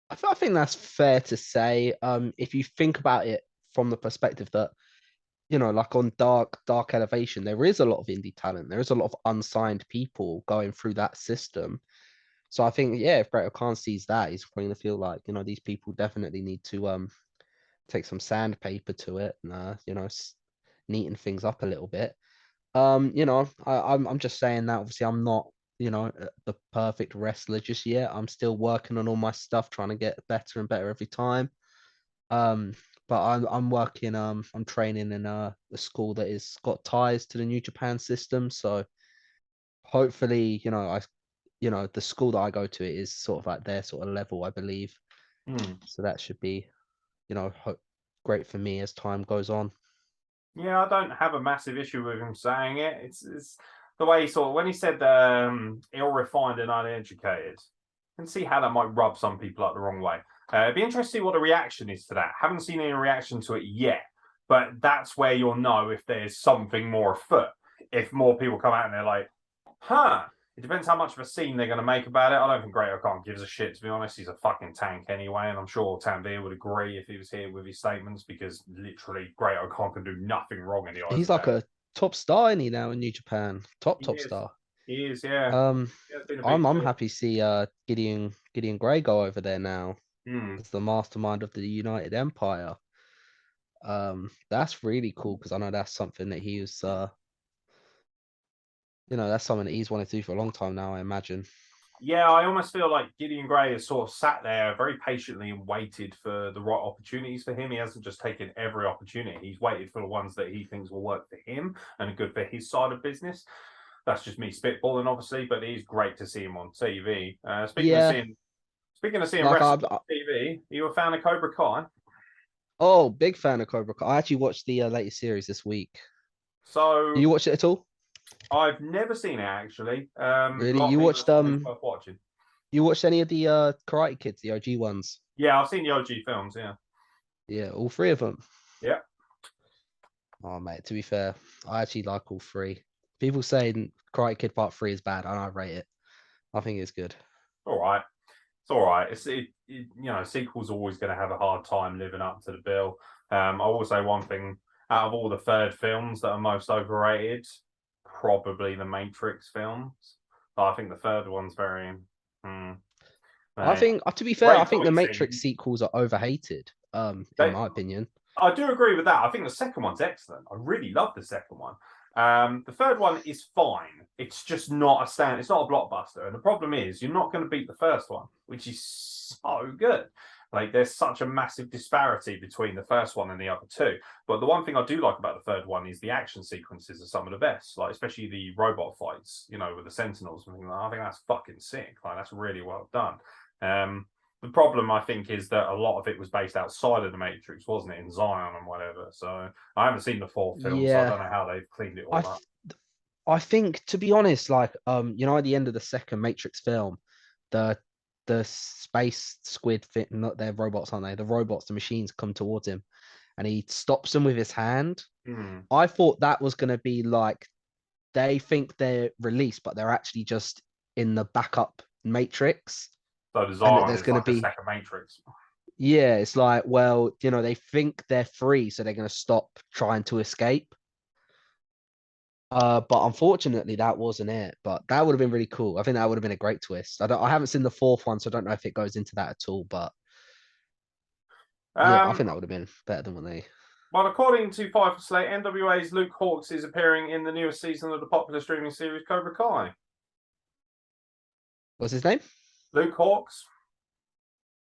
I think that's fair to say. If you think about it from the perspective that, like on Dark Elevation, there is a lot of indie talent. There is a lot of unsigned people going through that system. So I think, yeah, if Great-O-Khan sees that, he's probably gonna feel like, these people definitely need to take some sandpaper to it and neaten things up a little bit. I'm just saying that obviously I'm not, the perfect wrestler just yet. I'm still working on all my stuff, trying to get better and better every time. But I'm working, I'm training in a school that is got ties to the New Japan system. So hopefully, the school that I go to is sort of like their sort of level, I believe. So that should be, great for me as time goes on. Yeah, I don't have a massive issue with him saying it. It's the way he sort of, when he said ill-refined and uneducated, I can see how that might rub some people up the wrong way. It'd be interesting to see what the reaction is to that. Haven't seen any reaction to it yet, but that's where you'll know if there's something more afoot. If more people come out and they're like, huh, it depends how much of a scene they're going to make about it. I don't think Great-O-Khan gives a shit, to be honest. He's a fucking tank anyway, and I'm sure Tanvir would agree if he was here with his statements, because literally Great-O-Khan can do nothing wrong in the eyes He's of like a top star, isn't he, now in New Japan? Top star. He is, yeah. I'm happy to see Gideon Gray go over there now as the mastermind of the United Empire. That's really cool because I know that's something that he was that's something that he's wanted to do for a long time now, I imagine. Yeah, I almost feel like Gideon Gray has sort of sat there very patiently and waited for the right opportunities for him. He hasn't just taken every opportunity. He's waited for the ones that he thinks will work for him and are good for his side of business. That's just me spitballing, obviously, but it is great to see him on TV. Speaking of seeing wrestling on TV, are you a fan of Cobra Kai? Oh, big fan of Cobra Kai. I actually watched the latest series this week. So, you watched it at all? I've never seen it actually. Really? You watched worth watching. You watched any of the Karate Kids, the OG ones? Yeah, I've seen the OG films. Yeah. Yeah, all three of them. Yeah. Oh, mate, to be fair, I actually like all three. People saying Karate Kid Part 3 is bad, and I rate it. I think it's good. All right. It's all right. Sequels always going to have a hard time living up to the bill. I will say one thing: out of all the third films that are most overrated, probably the Matrix films. But I think the third one's very. I Mate, think, to be fair, I great think the fight Matrix scene. sequels are overhated, in my opinion. I do agree with that. I think the second one's excellent. I really love the second one. The third one is fine. It's just not a stand. It's not a blockbuster. And the problem is, you're not going to beat the first one, which is so good. Like, there's such a massive disparity between the first one and the other two. But the one thing I do like about the third one is the action sequences are some of the best. Like, especially the robot fights, with the Sentinels. I think that's fucking sick. Like, that's really well done. The problem, I think, is that a lot of it was based outside of the Matrix, wasn't it, in Zion and whatever. So I haven't seen the fourth film, so I Yeah, don't know how they've cleaned it I all th- up. I think, to be honest, like at the end of the second Matrix film, the space squid fit, not their robots, aren't they? The robots, the machines come towards him, and he stops them with his hand. I thought that was gonna be like they think they're released, but they're actually just in the backup Matrix, So the and that Zion there's is gonna like a be second Matrix. yeah, it's like well, they think they're free, so they're gonna stop trying to escape. But unfortunately, that wasn't it. But that would have been really cool. I think that would have been a great twist. I haven't seen the fourth one, so I don't know if it goes into that at all. But yeah, I Um, think that would have been better than what they. well, according to Five for Slate, NWA's Luke Hawks is appearing in the newest season of the popular streaming series Cobra Kai. What's his name? Luke Hawks.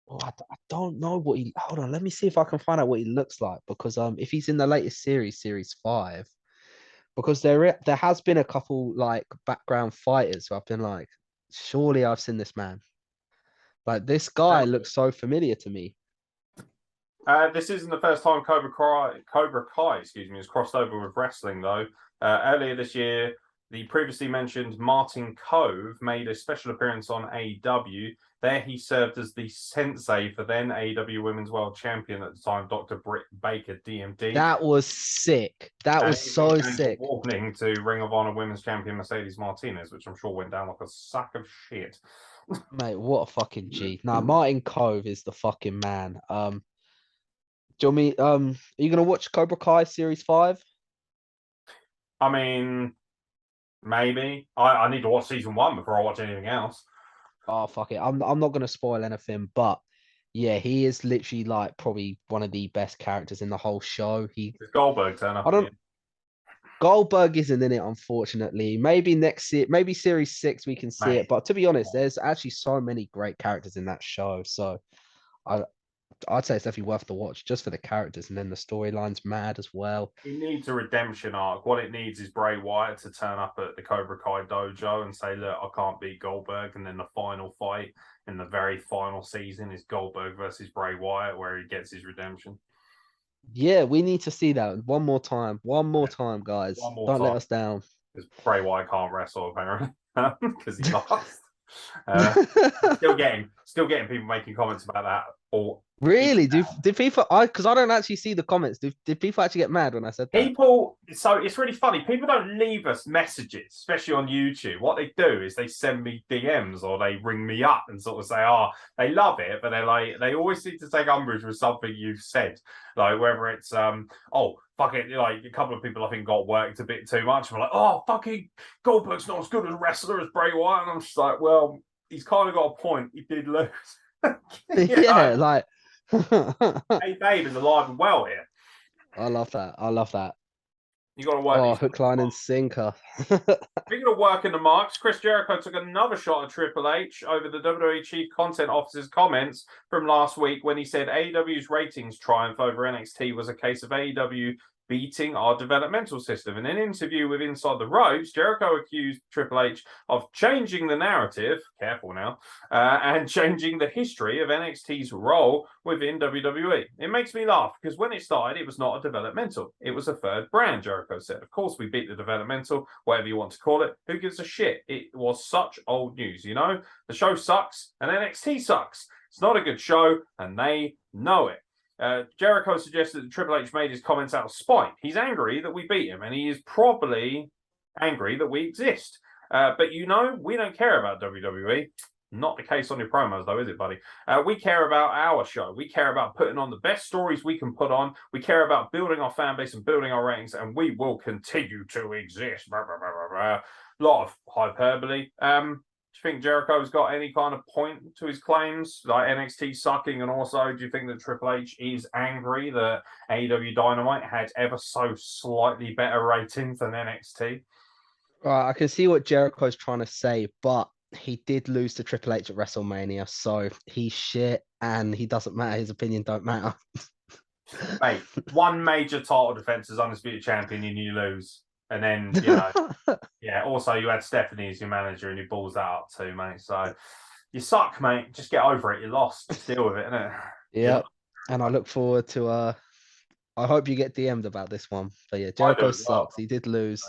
Oh, I don't know what he. Hold on, let me see if I can find out what he looks like. Because if he's in the latest series, Series 5, because there has been a couple like background fighters who I've been like, surely I've seen this man. Like this guy looks so familiar to me. This isn't the first time Cobra Kai, has crossed over with wrestling, though. Earlier this year, the previously mentioned Martin Cove made a special appearance on AEW. There, he served as the sensei for then AEW Women's World Champion at the time, Dr. Britt Baker, DMD. That was sick. That was so sick. Warning to Ring of Honor Women's Champion Mercedes Martinez, which I'm sure went down like a sack of shit. Mate, what a fucking G. Nah, Martin Cove is the fucking man. Do you want me are you gonna watch Cobra Kai Series 5? I mean, maybe. I need to watch season 1 before I watch anything else. Oh fuck it. I'm not gonna spoil anything, but yeah, he is literally like probably one of the best characters in the whole show. Does Goldberg turn up I don't again? Goldberg isn't in it, unfortunately. Maybe next year, maybe Series 6 we can see Mate. it. But to be honest, there's actually so many great characters in that show. So I I'd say it's definitely worth the watch just for the characters, and then the storyline's mad as well. He needs a redemption arc. What it needs is Bray Wyatt to turn up at the Cobra Kai dojo and say, look, I can't beat Goldberg. And then the final fight in the very final season is Goldberg versus Bray Wyatt, where he gets his redemption. Yeah, we need to see that one more time. One more time, guys. One more Don't time. let us down. Because Bray Wyatt can't wrestle, apparently, because he lost. Still getting people making comments about that. Or Really? Did people? Because I don't actually see the comments. Did people actually get mad when I said that? people, so it's really funny. People don't leave us messages, especially on YouTube. What they do is they send me DMs or they ring me up and sort of say, "Oh, they love it," but they're like, they always seem to take umbrage with something you've said, like whether it's oh fuck it, like a couple of people I think got worked a bit too much. I'm like, oh fucking Goldberg's not as good as a wrestler as Bray Wyatt, and I'm just like, well, he's kind of got a point. He did lose. Yeah, like. Hey, Dave is alive and well here. I love that. I love that. You got to work. Oh, hook, line, and sinker. Speaking of work in the marks, Chris Jericho took another shot at Triple H over the WWE Chief Content Officer's comments from last week when he said AEW's ratings triumph over NXT was a case of AEW beating our developmental system. In an interview with Inside the Ropes, Jericho accused Triple H of changing the narrative, careful now, and changing the history of NXT's role within WWE. It makes me laugh because when it started, it was not a developmental. It was a third brand, Jericho said. Of course, we beat the developmental, whatever you want to call it. Who gives a shit? It was such old news, you know? The show sucks and NXT sucks. It's not a good show and they know it. Jericho suggested that Triple H made his comments out of spite. He's angry that we beat him, and he is probably angry that we exist. But we don't care about WWE. Not the case on your promos, though, is it, buddy? We care about our show. We care about putting on the best stories we can put on. We care about building our fan base and building our ratings, and we will continue to exist. Blah, blah, blah, blah, blah. A lot of hyperbole. Do you think Jericho's got any kind of point to his claims, like NXT sucking? And also, do you think that Triple H is angry that AEW Dynamite had ever so slightly better ratings than NXT? Right, I can see what Jericho's trying to say, but he did lose to Triple H at WrestleMania, so he's shit and he doesn't matter. His opinion don't matter. Mate, one major title defense as undisputed champion and you lose. And then, yeah, also you had Stephanie as your manager and you balls that up too, mate. So you suck, mate. Just get over it. You lost. Just deal with it, innit? Yeah. And I look forward to I hope you get DM'd about this one. But yeah, Jericho sucks. He did lose.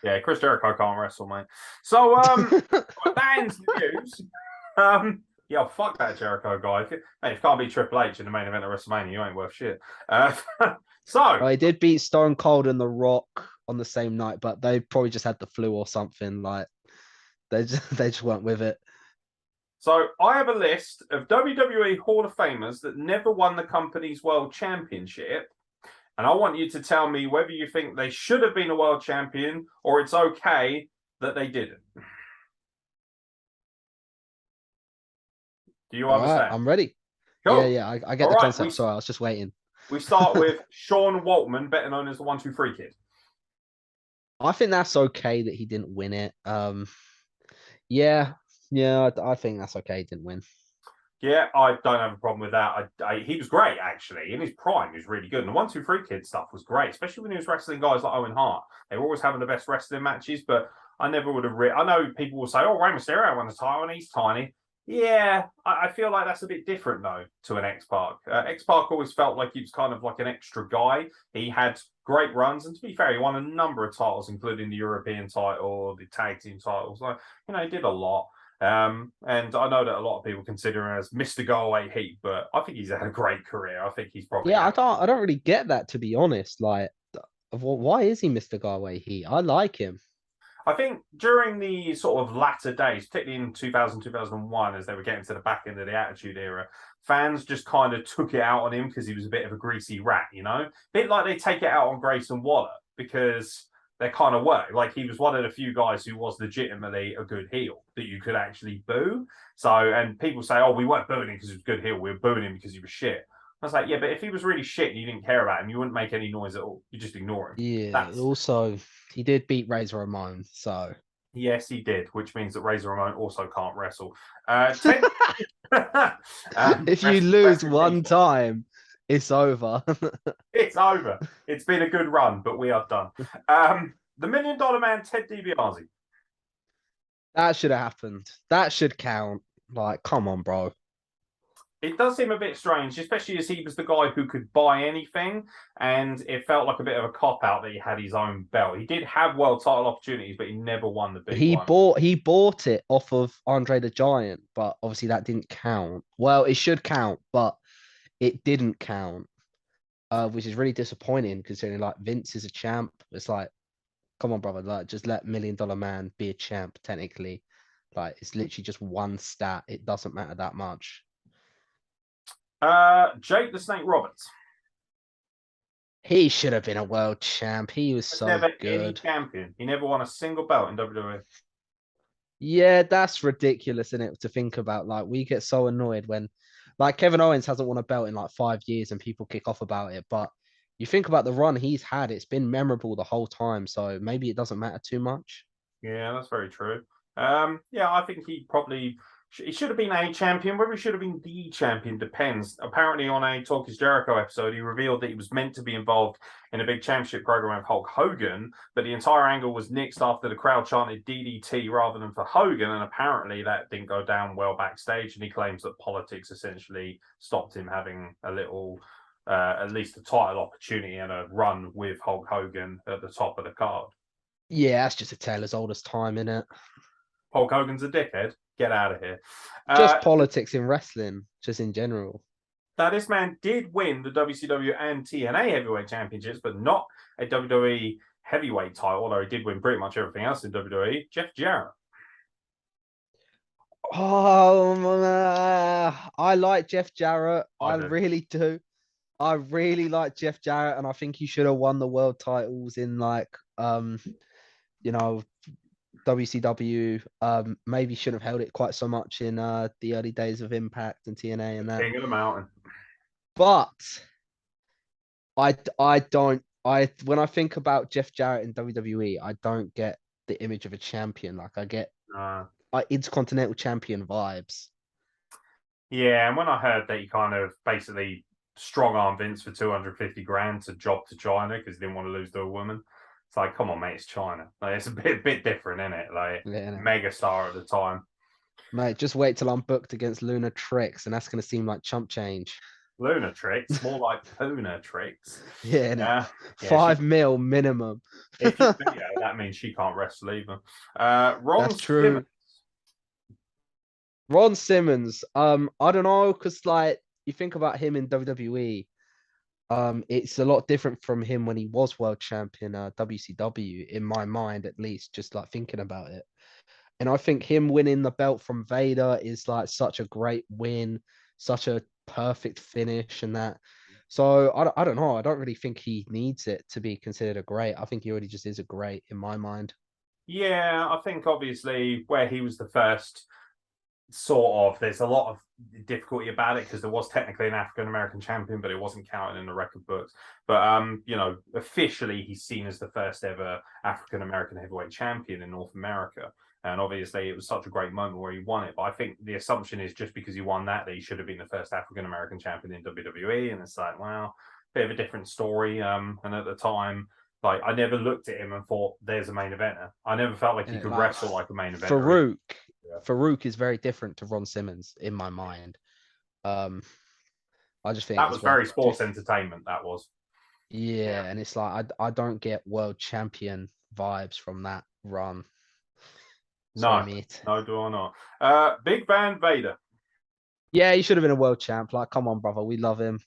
Yeah, Chris Jericho can't wrestle, mate. So that ends the news. Yeah, fuck that Jericho guy. If you can't beat Triple H in the main event of WrestleMania, you ain't worth shit. He did beat Stone Cold and The Rock on the same night, but they probably just had the flu or something. Like they just weren't with it. So I have a list of WWE Hall of Famers that never won the company's world championship. And I want you to tell me whether you think they should have been a world champion or it's okay that they didn't. Do you understand? Right, I'm ready. Cool. Yeah, I get the concept. Sorry, I was just waiting. We start with Sean Waltman, better known as the 1-2-3 Kid. I think that's okay that he didn't win it. Yeah, I think that's okay he didn't win. Yeah, I don't have a problem with that. He was great, actually. In his prime, he was really good. And the 1-2-3 Kid stuff was great, especially when he was wrestling guys like Owen Hart. They were always having the best wrestling matches, but I never would have... I know people will say, oh, Rey Mysterio won the title and he's tiny. Yeah, I feel like that's a bit different, though, to an X-Pac. X-Pac always felt like he was kind of like an extra guy. He had great runs, and to be fair, he won a number of titles, including the European title, the tag team titles. Like, he did a lot. And I know that a lot of people consider him as Mr. Go Away Heat, but I think he's had a great career. I think he's probably... Yeah, I don't really get that, to be honest. Like, why is he Mr. Go Away Heat? I like him. I think during the sort of latter days, particularly in 2000, 2001, as they were getting to the back end of the Attitude Era, fans just kind of took it out on him because he was a bit of a greasy rat, A bit like they take it out on Grayson Waller because they kind of were. Like, he was one of the few guys who was legitimately a good heel that you could actually boo. So, and people say, oh, we weren't booing him because he was a good heel. We were booing him because he was shit. I was like, yeah, but if he was really shit and you didn't care about him, you wouldn't make any noise at all. You just ignore him. Yeah, also, he did beat Razor Ramon, so... Yes, he did, which means that Razor Ramon also can't wrestle. If you lose one time, it's over. It's over. It's been a good run, but we are done. The $1 Million Man, Ted DiBiase. That should have happened. That should count. Like, come on, bro. It does seem a bit strange, especially as he was the guy who could buy anything, and it felt like a bit of a cop-out that he had his own belt. He did have world title opportunities, but he never won the big one. He bought it off of Andre the Giant, but obviously that didn't count. Well, it should count, but it didn't count, which is really disappointing considering, like, Vince is a champ. It's like, come on, brother, like, just let $1 Million Man be a champ, technically. Like, it's literally just one stat. It doesn't matter that much. Jake the Snake Roberts. He should have been a world champ. He was so never good. Any champion. He never won a single belt in WWE. Yeah, that's ridiculous, isn't it? To think about, like, we get so annoyed when, like, Kevin Owens hasn't won a belt in like 5 years and people kick off about it. But you think about the run he's had; it's been memorable the whole time. So maybe it doesn't matter too much. Yeah, that's very true. Yeah, I think he should have been a champion. Whether he should have been the champion depends. Apparently, on a Talk Is Jericho episode, he revealed that he was meant to be involved in a big championship program with Hulk Hogan, but the entire angle was nixed after the crowd chanted DDT rather than for Hogan, and apparently that didn't go down well backstage, and he claims that politics essentially stopped him having a little, at least a title opportunity and a run with Hulk Hogan at the top of the card. Yeah, that's just a tale as old as time, innit? Hulk Hogan's a dickhead. Get out of here. Just politics in wrestling, just in general. Now, this man did win the WCW and TNA heavyweight championships, but not a WWE heavyweight title, although he did win pretty much everything else in WWE. Jeff Jarrett. I like Jeff Jarrett. I do. really do. I really like Jeff Jarrett, and I think he should have won the world titles in WCW. Maybe shouldn't have held it quite so much in the early days of Impact and TNA and that. King of the Mountain. But when I think about Jeff Jarrett in WWE, I don't get the image of a champion. Like I get Intercontinental Champion vibes. Yeah, and when I heard that he kind of basically strong arm Vince for 250 grand to job to China because he didn't want to lose to a woman. It's like, come on, mate, it's China. Like, it's a bit different, isn't it? Like, mega star at the time. Mate, just wait till I'm booked against Lunatrix, and that's going to seem like chump change. Lunatrix? More like Poonatrix. Yeah. 5 mil minimum. If you beat her, that means she can't wrestle either. That's true. Ron Simmons. I don't know, because like you think about him in WWE, it's a lot different from him when he was world champion WCW, in my mind at least, just like thinking about it. And I think him winning the belt from Vader is like such a great win, such a perfect finish and that. So I don't know. I don't really think he needs it to be considered a great. I think he already just is a great in my mind. Yeah, I think obviously where he was the first sort of, there's a lot of difficulty about it because there was technically an African American champion, but it wasn't counted in the record books. But officially he's seen as the first ever African American heavyweight champion in North America. And obviously it was such a great moment where he won it. But I think the assumption is just because he won that he should have been the first African American champion in WWE. And it's like, wow, bit of a different story. And at the time, like, I never looked at him and thought, there's a main eventer. I never felt like he could wrestle like a main eventer. Farouk is very different to Ron Simmons in my mind. I just think that was very sports entertainment. That was. Yeah, and it's like I don't get world champion vibes from that run. No, do I not. Big Van Vader. Yeah, he should have been a world champ. Like, come on, brother, we love him.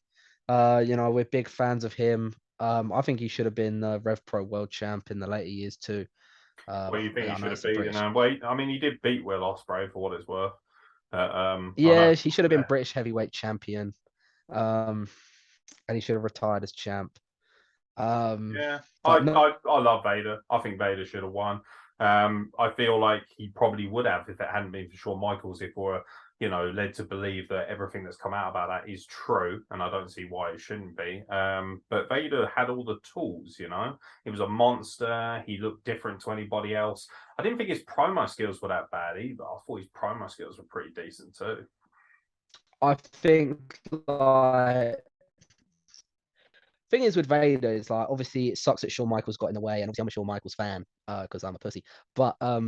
We're big fans of him. I think he should have been Rev Pro world champ in the later years too. What do you think he should have beaten? Wait, I mean, he did beat Will Ospreay for what it's worth. He should have been British heavyweight champion. And he should have retired as champ. I love Vader. I think Vader should have won. I feel like he probably would have if it hadn't been for Shawn Michaels, if we're, led to believe that everything that's come out about that is true, and I don't see why it shouldn't be. But Vader had all the tools, He was a monster. He looked different to anybody else. I didn't think his promo skills were that bad either. I thought his promo skills were pretty decent too. I think thing is with Vader is like, obviously it sucks that Shawn Michaels got in the way, and obviously I'm a Shawn Michaels fan because I'm a pussy. But I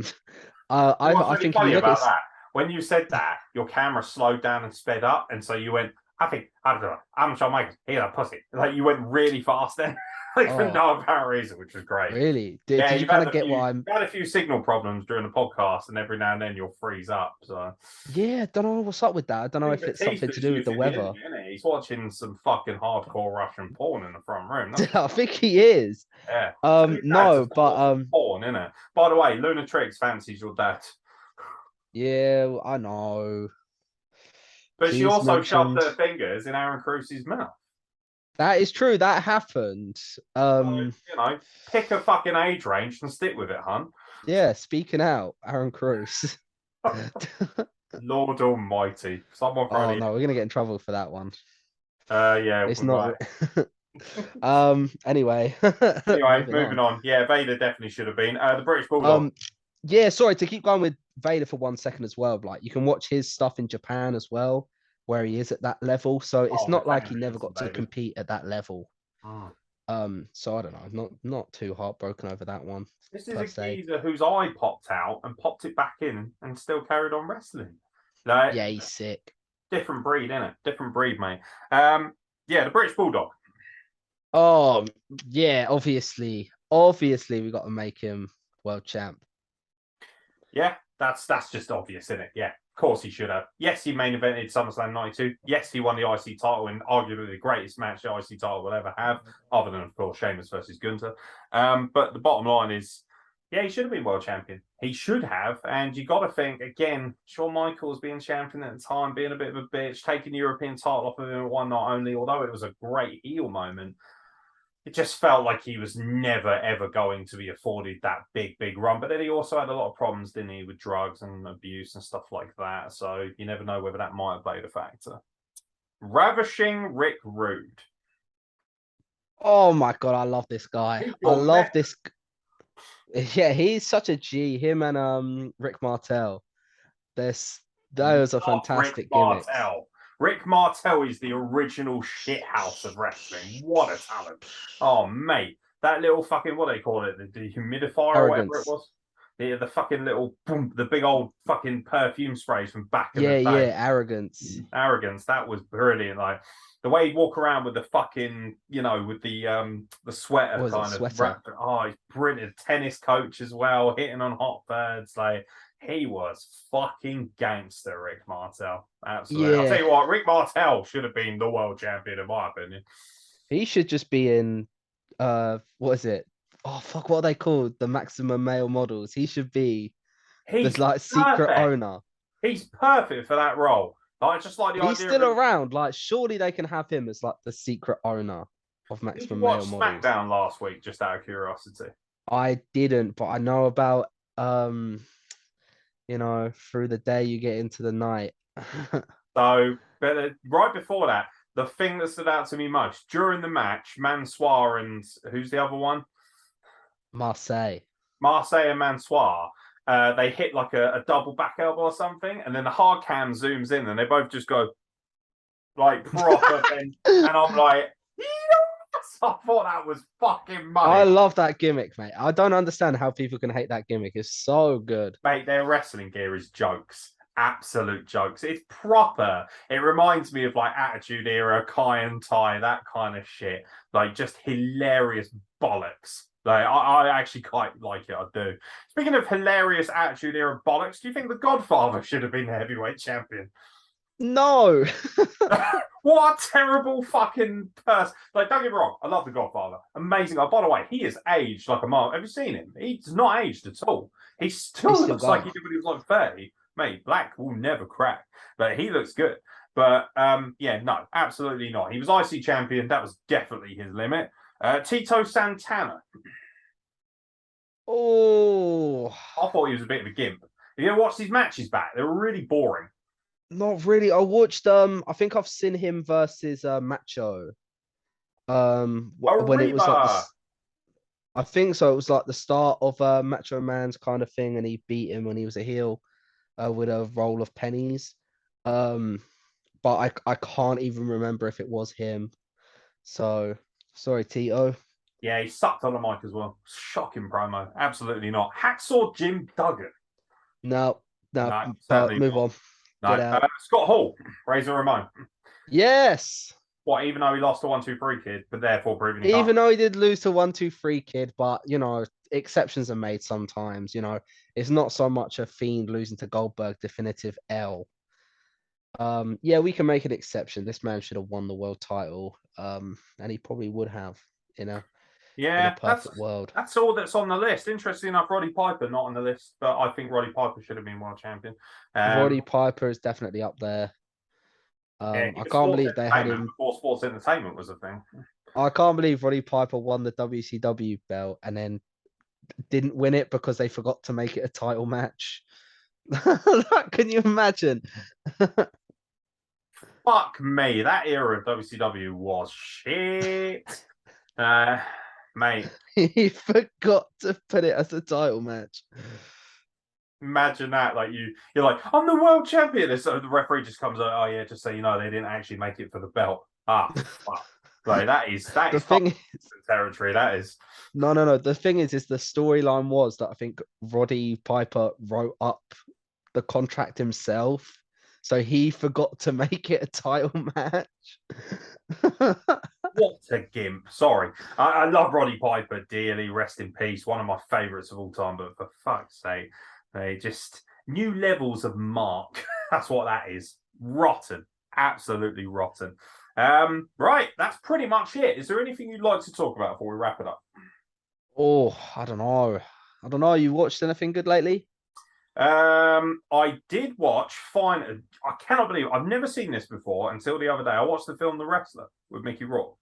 think funny about that. When you said that, your camera slowed down and sped up, and so you went, I'm Shawn Michaels, he's a pussy. Like, you went really fast then, for no apparent reason, which was great. Really? Did you kind of get why I'm... You had a few signal problems during the podcast, and every now and then you'll freeze up. So yeah, don't know what's up with that. I don't know if it's something to do with the weather. He's watching some fucking hardcore Russian porn in the front room. I think he is. Yeah. Porn, innit? By the way, Lunatrix fancies your dad. Yeah, I know. But she also shoved her fingers in Aeron Cruz's mouth. That is true. That happened. Pick a fucking age range and stick with it, hun. Yeah, speaking out, Aeron Cruz. Lord Almighty. Someone probably... no, we're gonna get in trouble for that one. Yeah, it's not. Anyway. moving on. Yeah, Vader definitely should have been. The British Bulldog. Yeah, sorry, to keep going with Vader for 1 second as well. Like, you can watch his stuff in Japan as well, where he is at that level. So it's not like he never got to compete at that level. So I don't know, not too heartbroken over that one. This is a geezer whose eye popped out and popped it back in and still carried on wrestling. Like, yeah, he's sick. Different breed, innit? Different breed, mate. The British Bulldog. Oh, yeah, obviously we got to make him world champ. Yeah, that's just obvious, isn't it? Yeah, course he should have. Yes, he main evented SummerSlam 92. Yes, he won the IC title in arguably the greatest match the IC title will ever have, other than, of course, Sheamus versus Gunther. But the bottom line is, yeah, he should have been world champion. He should have. And you got to think, again, Shawn Michaels being champion at the time, being a bit of a bitch, taking the European title off of him at one night only, although it was a great heel moment, it just felt like he was never, ever going to be afforded that big run. But then he also had a lot of problems, didn't he, with drugs and abuse and stuff like that. So you never know whether that might have played a factor. Ravishing Rick Rude. Oh my God, I love this guy. I love this. Yeah, he's such a G. Him and Rick Martel. Those are fantastic gimmicks. Rick Martel is the original shithouse of wrestling. What a talent. Oh, mate. That little fucking, what do they call it? The humidifier or whatever it was? The fucking little, boom, the big old fucking perfume sprays from back in the day. Yeah, arrogance. Arrogance. That was brilliant. Like, the way he'd walk around with the fucking, with the sweater kind of wrapped. Oh, he's brilliant. Tennis coach as well, hitting on hot birds. Like, he was fucking gangster, Rick Martel. Absolutely. Yeah. I'll tell you what, Rick Martel should have been the world champion, in my opinion. He should just be in, what is it? Oh, fuck, what are they called? The Maximum Male Models. He should be this, like, secret owner. He's perfect for that role. Like, just like the He's still around. Like, surely they can have him as, like, the secret owner of Maximum Male Models. Did you watch SmackDown last week, just out of curiosity? I didn't, but I know about, through the day you get into the night. So, but right before that, the thing that stood out to me most during the match, Mansoir and who's the other one? Marseille and Mansoir. They hit like a double back elbow or something, and then the hard cam zooms in, and they both just go like proper. And I'm like, yes! I thought that was fucking money. I love that gimmick, mate. I don't understand how people can hate that gimmick. It's so good, mate. Their wrestling gear is jokes. Absolute jokes. It's proper. It reminds me of like Attitude Era, Kai and Tai, that kind of shit. Like just hilarious bollocks. Like I actually quite like it. I do. Speaking of hilarious Attitude Era bollocks, do you think the Godfather should have been the heavyweight champion? No. What a terrible fucking person. Like, don't get me wrong, I love the Godfather. Amazing. Oh, by the way, he has aged like a mile. Have you seen him? He's not aged at all. He still looks like he did when he was like 30. Mate, black will never crack. But he looks good. But yeah, no, absolutely not. He was IC champion. That was definitely his limit. Tito Santana. Oh, I thought he was a bit of a gimp. You know, watch these matches back. They were really boring. Not really. I watched. I think I've seen him versus Macho. When it was like, I think so. It was like the start of Macho Man's kind of thing, and he beat him when he was a heel with a roll of pennies. But I can't even remember if it was him. So sorry, Tito. Yeah, he sucked on the mic as well. Shocking promo. Absolutely not. Hacksaw Jim Duggan. No. Move on. No. Scott Hall, Razor Ramon. Yes. What? Even though he lost to 1-2-3 Kid, but therefore proving he even though he did lose to 1-2-3 Kid, but exceptions are made sometimes. It's not so much a Fiend losing to Goldberg definitive L. Yeah, we can make an exception. This man should have won the world title, and he probably would have. In a perfect world. That's all that's on the list. Interesting enough, Roddy Piper not on the list, but I think Roddy Piper should have been world champion. Roddy Piper is definitely up there. I can't believe they had him before sports entertainment was a thing. I can't believe Roddy Piper won the WCW belt and then didn't win it because they forgot to make it a title match. Can you imagine? Fuck me, that era of WCW was shit. Mate. He forgot to put it as a title match. Imagine that, like you're like, I'm the world champion. So the referee just comes out, oh yeah, just so you know, they didn't actually make it for the belt. Fuck. Like that is the thing is, territory. That is no. The thing is the storyline was that I think Roddy Piper wrote up the contract himself. So he forgot to make it a title match. What a gimp. Sorry. I love Roddy Piper dearly. Rest in peace. One of my favourites of all time. But for fuck's sake, new levels of Mark. That's what that is. Rotten. Absolutely rotten. Right, that's pretty much it. Is there anything you'd like to talk about before we wrap it up? Oh, I don't know. I don't know. You watched anything good lately? I did watch fine. I cannot believe I've never seen this before until the other day. I watched the film The Wrestler with Mickey Rourke.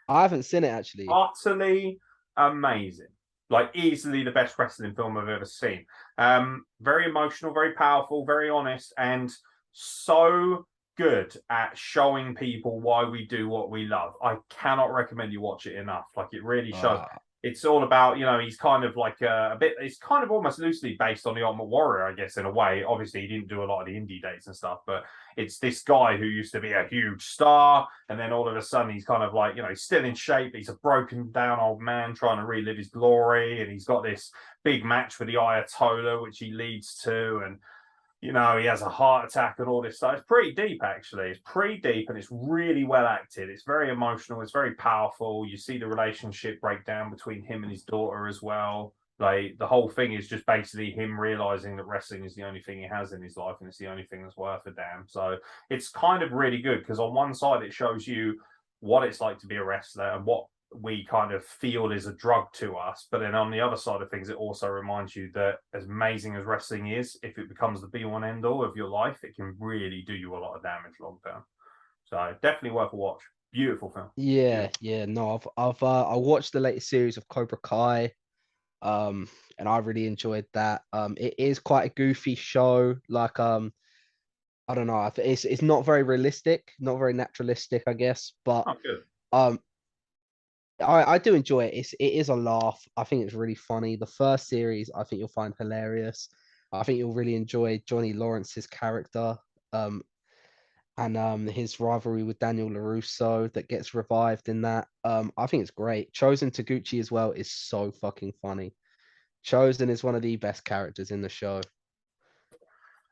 I haven't seen it actually. Utterly amazing. Like easily the best wrestling film I've ever seen. Very emotional, very powerful, very honest, and so good at showing people why we do what we love. I cannot recommend you watch it enough. Like it really shows. Uh, It's all about, he's kind of like a bit, it's kind of almost loosely based on the Ultimate Warrior, I guess, in a way. Obviously, he didn't do a lot of the indie dates and stuff, but it's this guy who used to be a huge star. And then all of a sudden, he's kind of like, he's still in shape. He's a broken down old man trying to relive his glory. And he's got this big match with the Ayatollah, which he leads to. And he has a heart attack and all this stuff. It's pretty deep, actually. It's pretty deep and it's really well acted. It's very emotional. It's very powerful. You see the relationship breakdown between him and his daughter as well. Like the whole thing is just basically him realizing that wrestling is the only thing he has in his life and it's the only thing that's worth a damn. So it's kind of really good because on one side it shows you what it's like to be a wrestler and what we kind of feel is a drug to us. But then on the other side of things, it also reminds you that as amazing as wrestling is, if it becomes the be all and end all of your life, it can really do you a lot of damage long term. So definitely worth a watch. Beautiful film. yeah, Beautiful. yeah. No, I watched the latest series of Cobra Kai. And I really enjoyed that. It is quite a goofy show. Like, I don't know. It's not very realistic, not very naturalistic, I guess. But Oh, good. um, I do enjoy it. It is a laugh. I think it's really funny. The first series, I think you'll find hilarious. I think you'll really enjoy Johnny Lawrence's character. Um, and his rivalry with Daniel LaRusso that gets revived in that. I think it's great. Chosen Taguchi as well is so fucking funny. Chosen is one of the best characters in the show.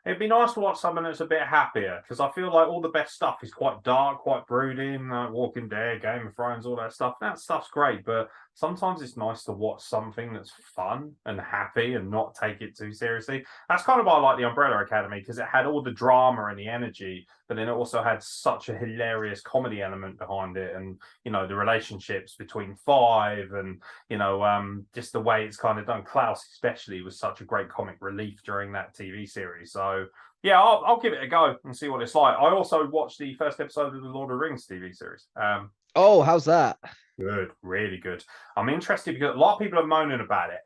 It'd be nice to watch something that's a bit happier because I feel like all the best stuff is quite dark, quite brooding, like Walking Dead, Game of Thrones, all that stuff. That stuff's great, but sometimes it's nice to watch something that's fun and happy and not take it too seriously. That's kind of why I like the Umbrella Academy because it had all the drama and the energy, but then it also had such a hilarious comedy element behind it, and the relationships between Five and just the way it's kind of done. Klaus especially was such a great comic relief during that TV series. So yeah, I'll give it a go and see what it's like. I also watched the first episode of the Lord of the Rings TV series. Oh, how's that? Good, really good. I'm interested because a lot of people are moaning about it.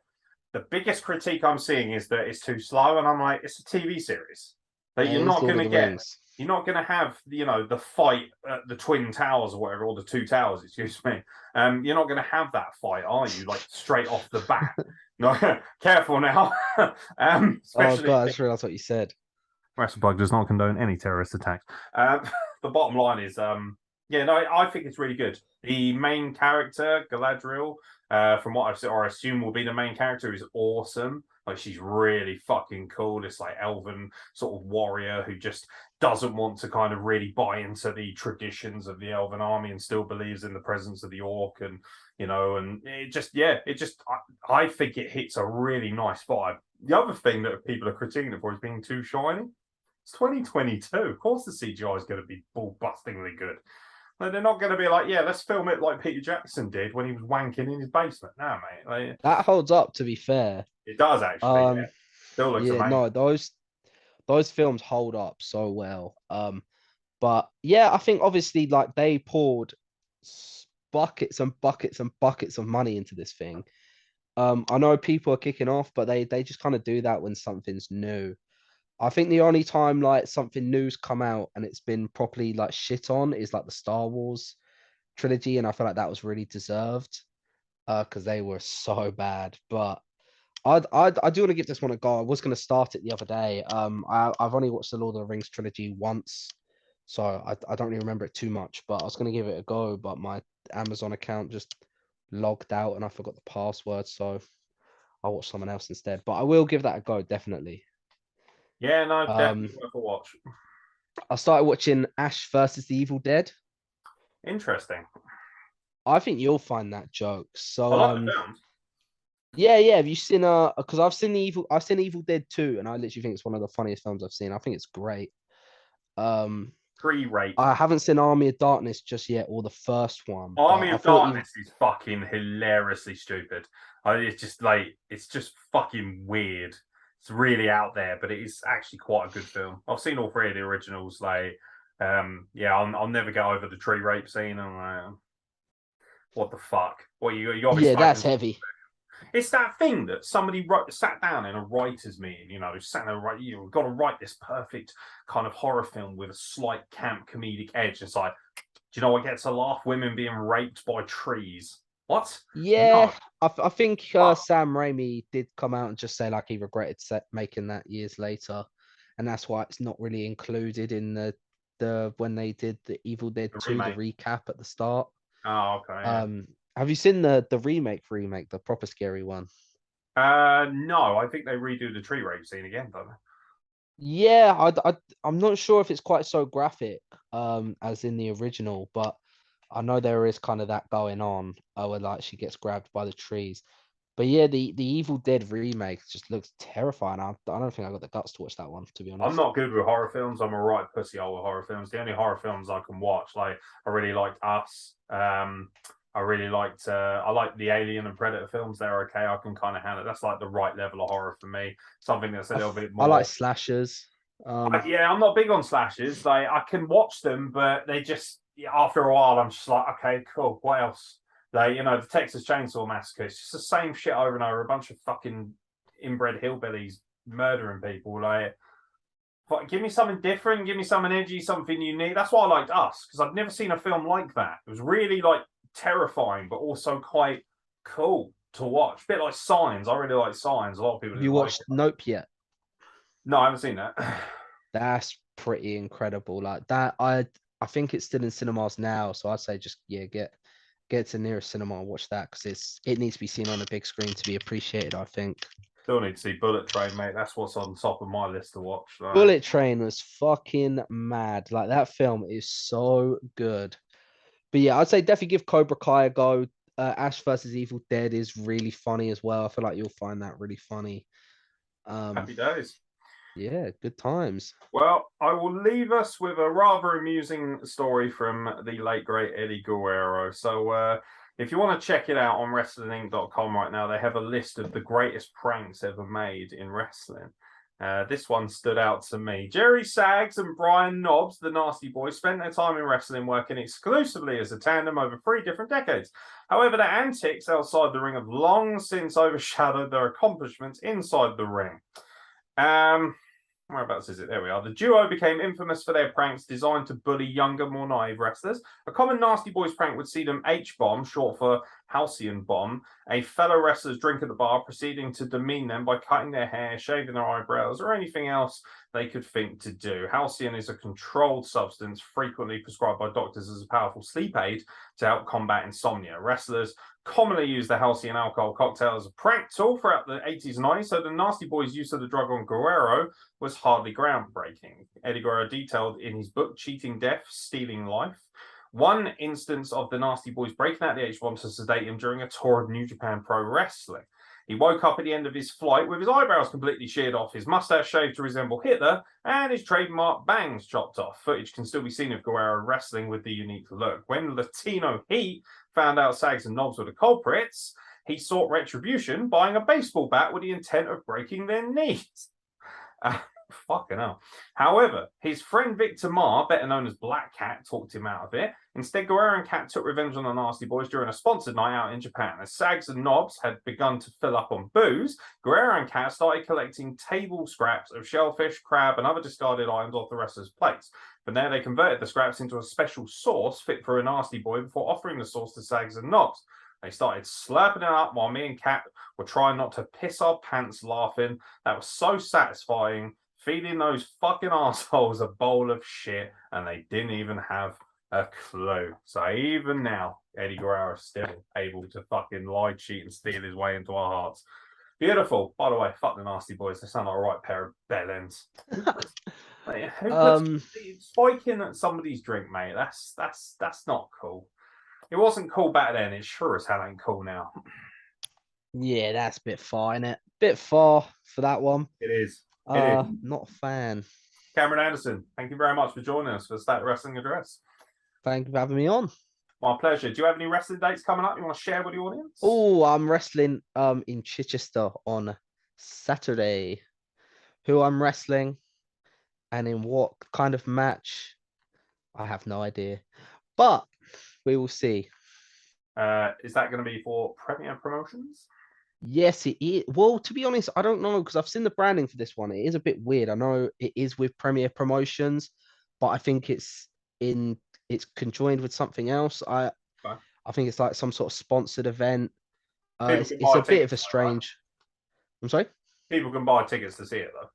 The biggest critique I'm seeing is that it's too slow, and I'm like, it's a TV series that you're It is not Lord going of to the get. Rings. You're not going to have, the fight at the Twin Towers or whatever, or the Two Towers, excuse me. You're not going to have that fight, are you? Like straight off the bat. No, careful now. Oh Especially god, I just realized what you said. WrestleBug does not condone any terrorist attacks. The bottom line is, yeah, no, I think it's really good. The main character, Galadriel, from what I've seen, or I assume will be the main character, is awesome. Like she's really fucking cool. This like elven sort of warrior who just doesn't want to kind of really buy into the traditions of the elven army and still believes in the presence of the orc and and I think it hits a really nice vibe. The other thing that people are critiquing it for is being too shiny. It's 2022. Of course, the CGI is going to be ball-bustingly good. Like, they're not going to be like, yeah, let's film it like Peter Jackson did when he was wanking in his basement. No, mate. Like, That holds up, to be fair. it does actually. Yeah. Um, Still looks yeah, amazing. no, those films hold up so well. But yeah, I think obviously like they poured buckets and buckets and buckets of money into this thing. I know people are kicking off, but they just kind of do that when something's new. I think the only time like something new's come out and it's been properly like shit on is like the Star Wars trilogy, and I feel like that was really deserved because they were so bad. But I do want to give this one a go. I was going to start it the other day. I've only watched the Lord of the Rings trilogy once, so I don't really remember it too much. But I was going to give it a go, but my Amazon account just logged out and I forgot the password, so I'll watch someone else instead. But I will give that a go, definitely. Yeah, no, Um, definitely worth a watch. I started watching Ash versus the Evil Dead. Interesting. I think you'll find that joke. I So like the films. Yeah. Have you seen because I've seen Evil Dead 2, and I literally think it's one of the funniest films I've seen. I think it's great. Um, Pre-rape. I haven't seen Army of Darkness just yet, or the first one, but Army I of thought even Darkness is fucking hilariously stupid. It's just fucking weird. It's really out there, but it is actually quite a good film. I've seen all three of the originals. Yeah, I'll never get over the tree rape scene. I'm like, what the fuck? What you got to be yeah, that's smoking? heavy. It's that thing that somebody sat down in a writer's meeting, sat there, right, you've got to write this perfect kind of horror film with a slight camp comedic edge. It's like, do you know what gets a laugh? Women being raped by trees. What? Yeah, No. I think Fuck. Sam Raimi did come out and just say like he regretted making that years later, and that's why it's not really included in the when they did the Evil Dead The 2, the remake. recap at the start. Oh, okay, yeah. Have you seen the remake, the proper scary one? No, I think they redo the tree rape scene again, don't they? Yeah, I'm not sure if it's quite so graphic as in the original, but I know there is kind of that going on where like she gets grabbed by the trees. But yeah, the Evil Dead remake just looks terrifying. I don't think I got the guts to watch that one, to be I'm honest. not good with horror films. I'm a right pussy hole with horror films. The only horror films I can watch, like I really liked Us. I really liked I like the Alien and Predator films. They're okay. I can kind of handle it. That's like the right level of horror for me. Something that's a little bit I like more. slashers. Yeah, I'm not big on slashes. Like I can watch them, but they just after a while, I'm just like, okay, cool. What else? Like the Texas Chainsaw Massacre. It's just the same shit over and over. A bunch of fucking inbred hillbillies murdering people. Like but give me something different, give me something edgy, something unique. That's why I liked Us, because I've never seen a film like that. It was really like terrifying, but also quite cool to watch. A bit like Signs. I really like Signs. A lot of people Have you didn't like watched it. Nope yet? No, I haven't seen that. That's pretty incredible. Like that, I think it's still in cinemas now, so I'd say just yeah, get to the nearest cinema and watch that because it needs to be seen on a big screen to be appreciated, I think. Still need to see Bullet Train, mate. That's what's on top of my list to watch. Like, Bullet Train was fucking mad. Like that film is so good. But yeah, I'd say definitely give Cobra Kai a go. Ash versus Evil Dead is really funny as well. I feel like you'll find that really funny. Um, happy days. yeah, good times. Well, I will leave us with a rather amusing story from the late great Eddie Guerrero. So, if you want to check it out on WrestlingInc.com right now, they have a list of the greatest pranks ever made in wrestling. This one stood out to me. Jerry Sags and Brian Knobbs, the Nasty Boys, spent their time in wrestling working exclusively as a tandem over 3 different decades. However, their antics outside the ring have long since overshadowed their accomplishments inside the ring. Whereabouts is it? There we are. The duo became infamous for their pranks designed to bully younger, more naive wrestlers. A common Nasty Boys prank would see them H-bomb, short for halcyon bomb, a fellow wrestler's drink at the bar, proceeding to demean them by cutting their hair, shaving their eyebrows, or anything else they could think to do. Halcyon is a controlled substance frequently prescribed by doctors as a powerful sleep aid to help combat insomnia. Wrestlers commonly used the halcyon alcohol cocktail as a prank tool throughout the 80s and 90s, so the Nasty Boys' use of the drug on Guerrero was hardly groundbreaking. Eddie Guerrero detailed in his book Cheating Death, Stealing Life one instance of the Nasty Boys breaking out the H-bomb to sedate him during a tour of New Japan Pro Wrestling. He woke up at the end of his flight with his eyebrows completely sheared off, his mustache shaved to resemble Hitler, and his trademark bangs chopped off. Footage can still be seen of Guerrero wrestling with the unique look. When Latino Heat found out Sags and Knobs were the culprits, he sought retribution, buying a baseball bat with the intent of breaking their knees. Fucking hell. However, his friend Victor Marr, better known as Black Cat, talked him out of it. Instead, Guerrero and Cat took revenge on the Nasty Boys during a sponsored night out in Japan. As Sags and Knobs had begun to fill up on booze, Guerrero and Cat started collecting table scraps of shellfish, crab, and other discarded items off the wrestlers' plates. From there, they converted the scraps into a special sauce fit for a Nasty Boy before offering the sauce to Sags and Knobs. They started slurping it up while me and Cat were trying not to piss our pants laughing. That was so satisfying. Feeding those fucking assholes a bowl of shit, and they didn't even have a clue. So even now, Eddie Guerrero is still able to fucking lie, cheat, and steal his way into our hearts. Beautiful. By the way, fuck the Nasty Boys. They sound like a right pair of bellends. Who puts spiking at somebody's drink, mate? That's not cool. It wasn't cool back then. It sure as hell ain't cool now. Yeah, that's a bit far, innit? Bit far for that one. It is. It is. Not a fan. Cameron Anderson, thank you very much for joining us for the State Wrestling Address. Thank you for having me on. My pleasure. Do you have any wrestling dates coming up you want to share with the audience? Oh, I'm wrestling in Chichester on Saturday. Who I'm wrestling and in what kind of match, I have no idea. But we will see. Is that going to be for Premier Promotions? Yes, it is. Well, to be honest, I don't know because I've seen the branding for this one. It is a bit weird. I know it is with Premier Promotions, but I think it's conjoined with something else. Okay. I think it's like some sort of sponsored event. People It's can it's buy a bit of tickets, a right? strange. I'm sorry. People can buy tickets to see it though.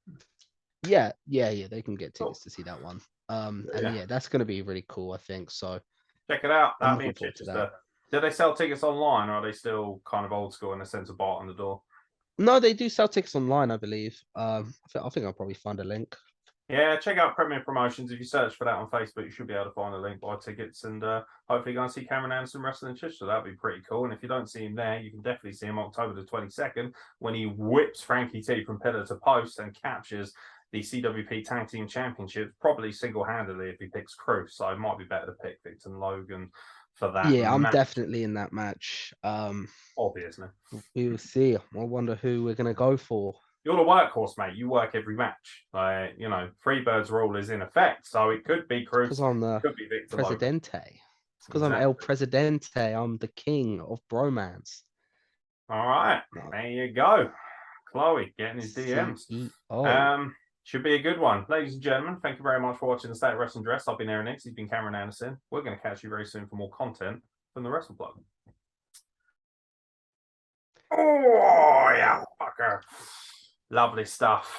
Yeah. They can get Cool. tickets to see that one. And Yeah. yeah, that's going to be really cool. I think so. Check it out. I'm That'll be in looking forward to that. Chichester. Do they sell tickets online, or are they still kind of old school in the sense of bar on the door? No, they do sell tickets online, I believe. I think I'll probably find a link. Yeah, check out Premier Promotions. If you search for that on Facebook, you should be able to find a link, buy tickets, and hopefully go and see Cameron Anderson wrestling in Chichester. That'd be pretty cool. And if you don't see him there, you can definitely see him October the 22nd when he whips Frankie T from pillar to post and captures the CWP Tag Team Championship, probably single-handedly if he picks Cruz. So it might be better to pick Victor Logan for that Yeah, I'm match. definitely in that match. Obviously. We will see. I wonder who we're gonna go for. You're the workhorse, mate. You work every match. Freebirds rule is in effect. So it could be Cruz, Because I'm the could be Victor Logan. Presidente. It's because I'm El Presidente. I'm the king of bromance. All right. No. There you go. Chloe getting his DMs. CEO. Should be a good one. Ladies and gentlemen, thank you very much for watching the State Wrestling Dress. I've been Aeron Nix. He's been Cameron Anderson. We're going to catch you very soon for more content from the Wrestle Plug. Oh, yeah, fucker. Lovely stuff.